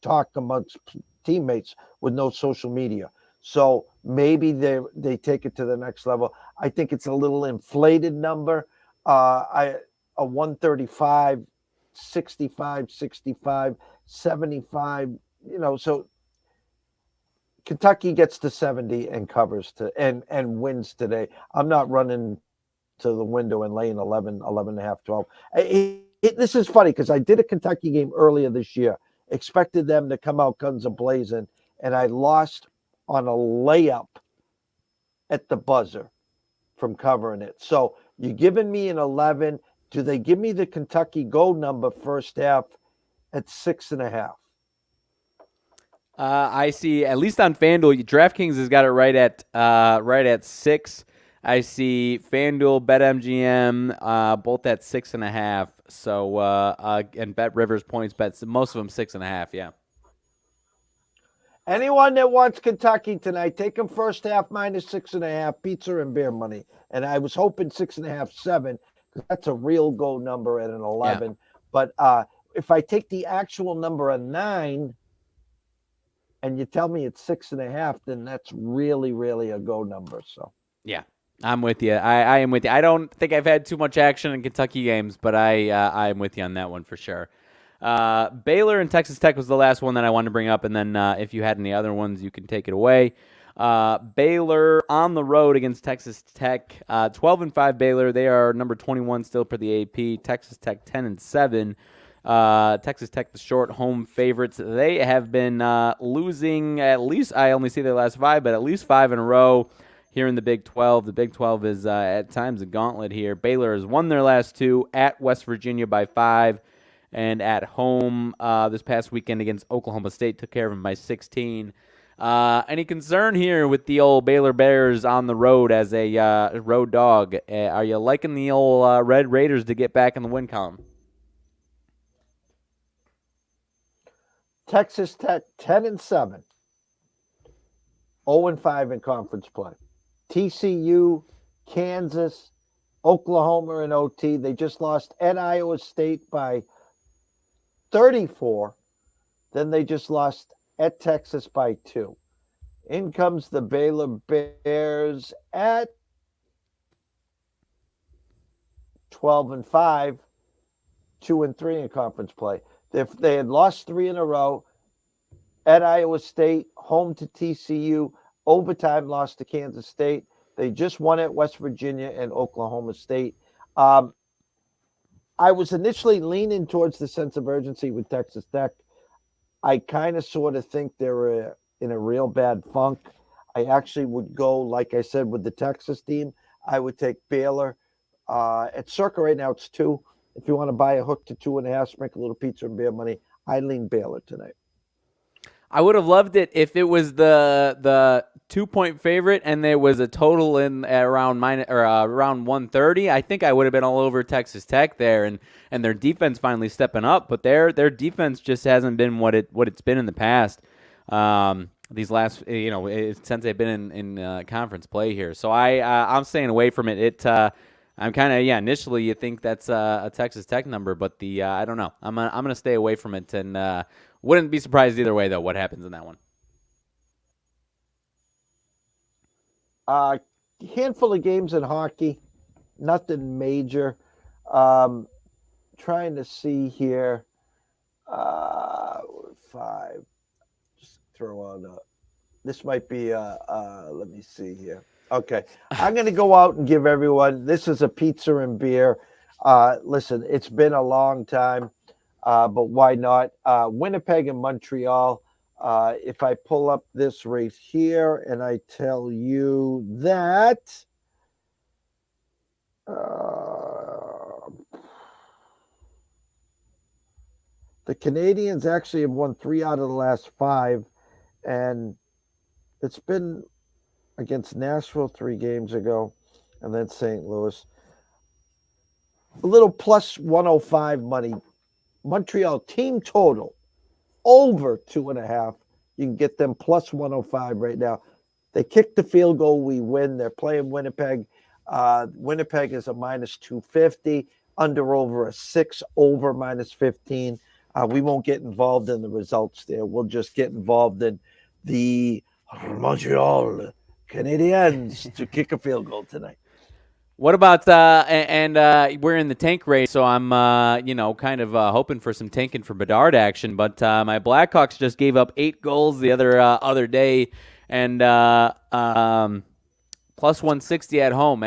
talk amongst teammates with no social media. So maybe they take it to the next level. I think it's a little inflated number. A 135, 65, 65, 75. So Kentucky gets to 70 and covers and wins today. I'm not running to the window and laying 11 and a half, 12. This is funny because I did a Kentucky game earlier this year, expected them to come out guns a-blazing, and I lost on a layup at the buzzer from covering it. So you're giving me an 11. Do they give me the Kentucky goal number first half at 6.5? I see, at least on FanDuel, DraftKings has got it right at 6. I see FanDuel, BetMGM, both at 6.5. So and Bet Rivers points bets, most of them 6.5. Yeah. Anyone that wants Kentucky tonight, take them first half minus 6.5, pizza and beer money. And I was hoping 6.5, 7, because that's a real goal number at an 11. Yeah. But if I take the actual number of 9, and you tell me it's 6.5, then that's really, really a go number. So yeah, I'm with you. I am with you. I don't think I've had too much action in Kentucky games, but I'm with you on that one for sure. Baylor and Texas Tech was the last one that I wanted to bring up, and then if you had any other ones, you can take it away. Baylor on the road against Texas Tech. 12-5 Baylor. They are number 21 still for the AP. Texas Tech 10-7. Texas Tech, the short home favorites. They have been losing at least, I only see their last 5, but at least 5 in a row here in the Big 12. The Big 12 is at times a gauntlet here. Baylor has won their last 2 at West Virginia by 5, and at home this past weekend against Oklahoma State took care of them by 16. Any concern here with the old Baylor Bears on the road as a road dog? Are you liking the old Red Raiders to get back in the win column? Texas Tech 10-7, 0-5 in conference play. TCU, Kansas, Oklahoma in OT. They just lost at Iowa State by 34. Then they just lost at Texas by 2. In comes the Baylor Bears at 12-5, 2-3 in conference play. If they had lost 3 in a row at Iowa State, home to TCU, overtime loss to Kansas State. They just won at West Virginia and Oklahoma State. I was initially leaning towards the sense of urgency with Texas Tech. I kind of sort of think they're in a real bad funk. I actually would go, like I said, with the Texas team. I would take Baylor. At Circa right now, it's 2. If you want to buy a hook to 2.5, sprinkle a little pizza and beer money, I lean Baylor tonight. I would have loved it if it was the 2-point favorite and there was a total in around 130. I think I would have been all over Texas Tech there, and their defense finally stepping up. But their defense just hasn't been what it's been in the past. These last since they've been in conference play here. So I'm staying away from it. I'm kind of initially you think that's a Texas Tech number, but I don't know. I'm gonna stay away from it, and wouldn't be surprised either way though what happens in that one. Handful of games in hockey, nothing major. Trying to see here. 5. Just throw on this might be let me see here. Okay, I'm going to go out and give everyone, this is a pizza and beer. Listen, it's been a long time, but why not? Winnipeg and Montreal. If I pull up this race here and I tell you that the Canadians actually have won 3 out of the last 5, and it's been against Nashville 3 games ago, and then St. Louis. A little plus 105 money. Montreal team total over 2.5. You can get them plus 105 right now. They kick the field goal, we win. They're playing Winnipeg. Winnipeg is a minus 250, under over a 6, over minus 15. We won't get involved in the results there. We'll just get involved in the Montreal Canadiens to kick a field goal tonight. What about we're in the tank race, so I'm kind of hoping for some tanking for Bedard action. But my Blackhawks just gave up 8 goals the other day, and plus 160 at home.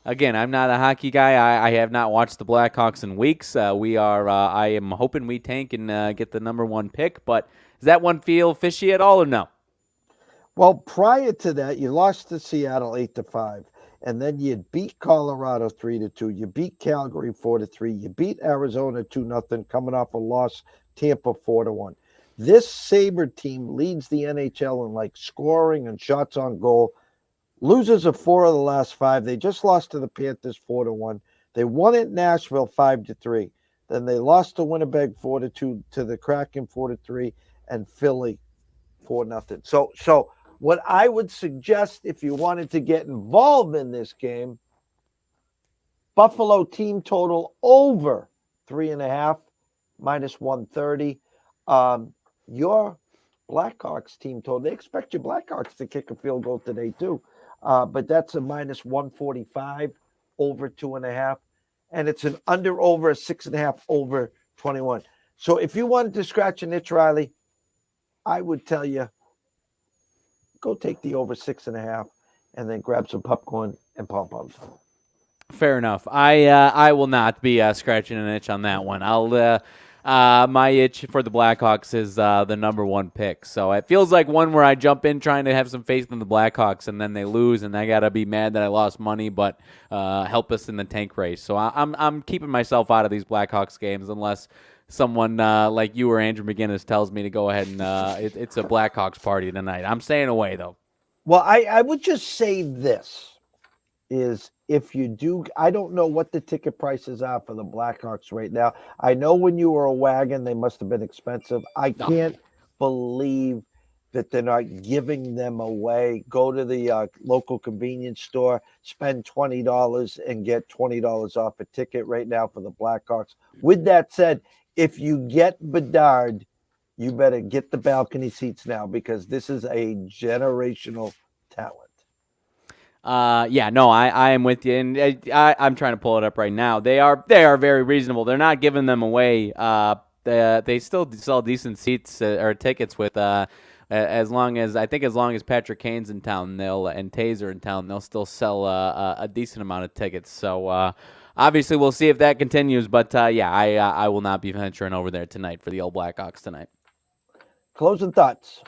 Again, I'm not a hockey guy. I have not watched the Blackhawks in weeks. I am hoping we tank and get the number 1 pick. But does that one feel fishy at all or no? Well, prior to that, you lost to Seattle 8-5. And then you beat Colorado 3-2. You beat Calgary 4-3. You beat Arizona 2-0, coming off a loss, Tampa 4-1. This Sabre team leads the NHL in like scoring and shots on goal. Losers of 4 of the last 5. They just lost to the Panthers 4-1. They won at Nashville 5-3. Then they lost to Winnipeg 4-2, to the Kraken 4-3, and Philly 4-0. So what I would suggest if you wanted to get involved in this game, Buffalo team total over 3.5, minus 130. Your Blackhawks team total, they expect your Blackhawks to kick a field goal today too. But that's a minus 145, over 2.5. And it's an under over a 6.5, over 21. So if you wanted to scratch an itch, Riley, I would tell you, go take the over 6.5 and then grab some popcorn and pom-poms. Fair enough. I will not be scratching an itch on that one. My itch for the Blackhawks is the number 1 pick. So it feels like one where I jump in trying to have some faith in the Blackhawks, and then they lose, and I gotta be mad that I lost money, but help us in the tank race. So I'm keeping myself out of these Blackhawks games unless someone like you or Andrew McGinnis tells me to go ahead and it's a Blackhawks party tonight. I'm staying away though. Well, I would just say this is, if you do, I don't know what the ticket prices are for the Blackhawks right now. I know when you were a wagon, they must have been expensive. I can't believe that they're not giving them away. Go to the local convenience store, spend $20 and get $20 off a ticket right now for the Blackhawks. With that said, if you get Bedard, you better get the balcony seats now, because this is a generational talent. I am with you, and I'm trying to pull it up right now. They are very reasonable. They're not giving them away. They still sell decent seats or tickets with as long as Patrick Kane's in town, and Taser in town, they'll still sell a decent amount of tickets. So obviously we'll see if that continues. But I will not be venturing over there tonight for the old Blackhawks tonight. Closing thoughts.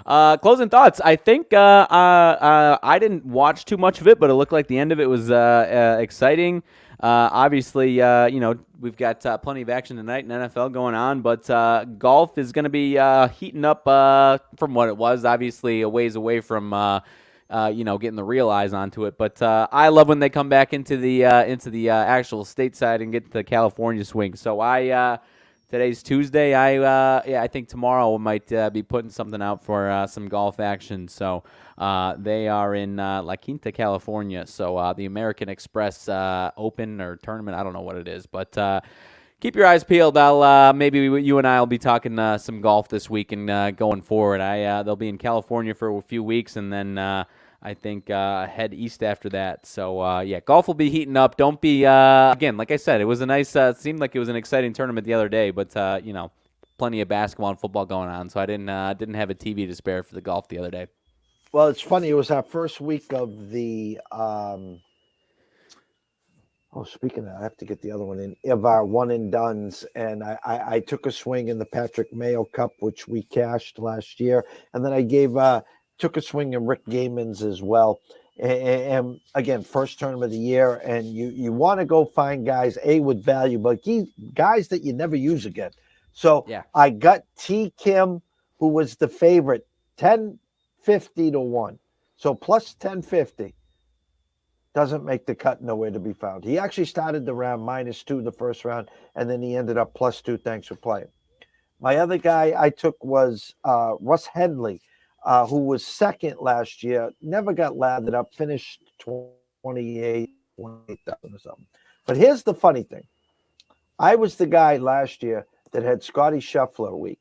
Closing thoughts. I think I didn't watch too much of it, but it looked like the end of it was exciting. Obviously, we've got plenty of action tonight in NFL going on, but golf is going to be heating up from what it was. Obviously, a ways away from getting the real eyes onto it. But I love when they come back into the actual stateside and get the California swing. So today's Tuesday. I think tomorrow we might be putting something out for some golf action. So they are in La Quinta, California. So the American Express Open or tournament, I don't know what it is, but keep your eyes peeled. Maybe you and I will be talking some golf this week and going forward. They'll be in California for a few weeks, and then I think head east after that. So, golf will be heating up. Don't be, again, like I said, it was a nice, it seemed like it was an exciting tournament the other day, but, plenty of basketball and football going on. So I didn't have a TV to spare for the golf the other day. Well, it's funny. It was our first week of the, speaking of that, I have to get the other one in, of our one and dones. And I took a swing in the Patrick Mayo Cup, which we cashed last year. And then I took a swing in Rick Gaiman's as well. And again, first tournament of the year. And you want to go find guys, with value, but guys that you never use again. So yeah. I got T. Kim, who was the favorite, 1050 to 1. So plus 1050 doesn't make the cut, nowhere to be found. He actually started the round -2 the first round, and then he ended up +2. Thanks for playing. My other guy I took was Russ Henley, who was second last year, never got lathered up, finished 28,000 or something. But here's the funny thing. I was the guy last year that had Scotty Scheffler week,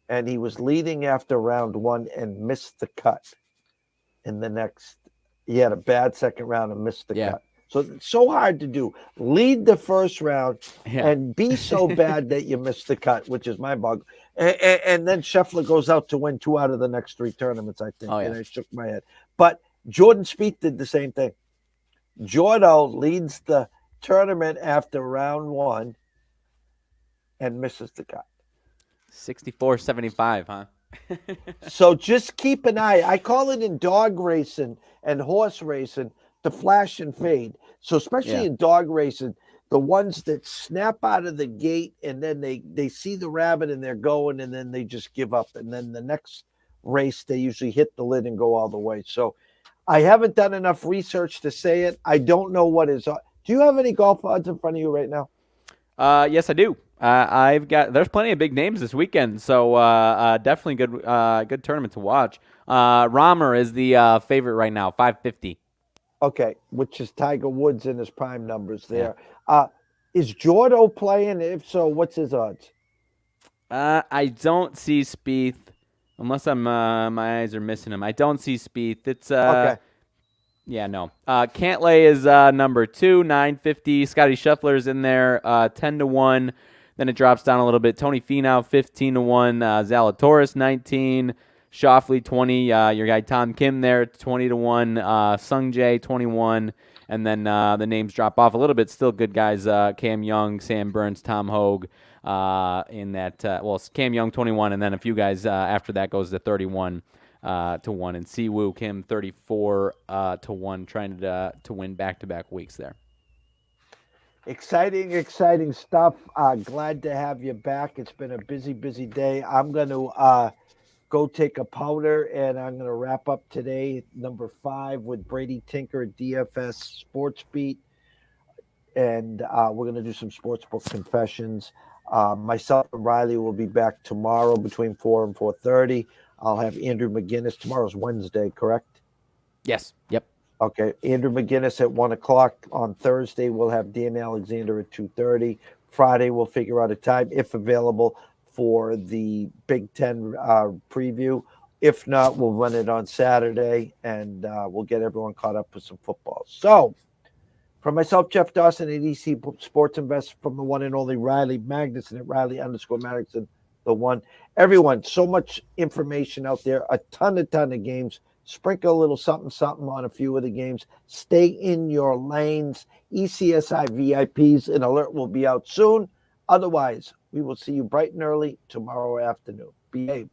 and he was leading after round one and missed the cut. In the next, he had a bad second round and missed the cut. So it's so hard to do. Lead the first round and be so bad that you miss the cut, which is my bug. And then Scheffler goes out to win 2 out of the next 3 tournaments, I think. And I shook my head. But Jordan Spieth did the same thing. Jordo leads the tournament after round 1 and misses the cut. 64-75, huh? So just keep an eye. I call it in dog racing and horse racing the flash and fade. So especially in dog racing, the ones that snap out of the gate and then they see the rabbit and they're going and then they just give up. And then the next race, they usually hit the lid and go all the way. So I haven't done enough research to say it. I don't know what is. Do you have any golf odds in front of you right now? Yes, I do. There's plenty of big names this weekend, so definitely good tournament to watch. Rahmer is the favorite right now, 550. Okay, which is Tiger Woods in his prime numbers there. Yeah. Is Jordo playing? If so, what's his odds? I don't see Spieth, unless my eyes are missing him. I don't see Spieth. It's okay. Yeah, no. Cantlay is number 2, 950. Scotty Scheffler's in there, 10-1. Then it drops down a little bit. Tony Finau, 15-1. Zalatoris, 19. Schauffele, 20. Your guy Tom Kim there, 20-1. Sung Jae, 21. And then the names drop off a little bit. Still good guys. Cam Young, Sam Burns, Tom Hogue. In that, Cam Young, 21. And then a few guys after that goes to 31. To 1, and Siwoo Kim 34 to 1, trying to win back-to-back weeks there. Exciting stuff. Glad to have you back. It's been a busy day. I'm going to go take a powder, and I'm going to wrap up today, number 5, with Brady Tinker at DFS Sports Beat, and we're going to do some sportsbook confessions. Myself and Riley will be back tomorrow between 4 and 4:30. I'll have Andrew McGinnis. Tomorrow's Wednesday, correct? Yes. Yep. Okay. Andrew McGinnis at 1 o'clock. On Thursday, we'll have Dan Alexander at 2:30. Friday, we'll figure out a time, if available, for the Big Ten preview. If not, we'll run it on Saturday, and we'll get everyone caught up with some football. So, from myself, Jeff Dawson at EC Sports Invest, from the one and only Riley Magnuson at Riley_Magnuson. The one, everyone, so much information out there, a ton of games. Sprinkle a little something on a few of the games. Stay in your lanes. ECSI VIPs, an alert will be out soon. Otherwise, we will see you bright and early tomorrow afternoon. Behave.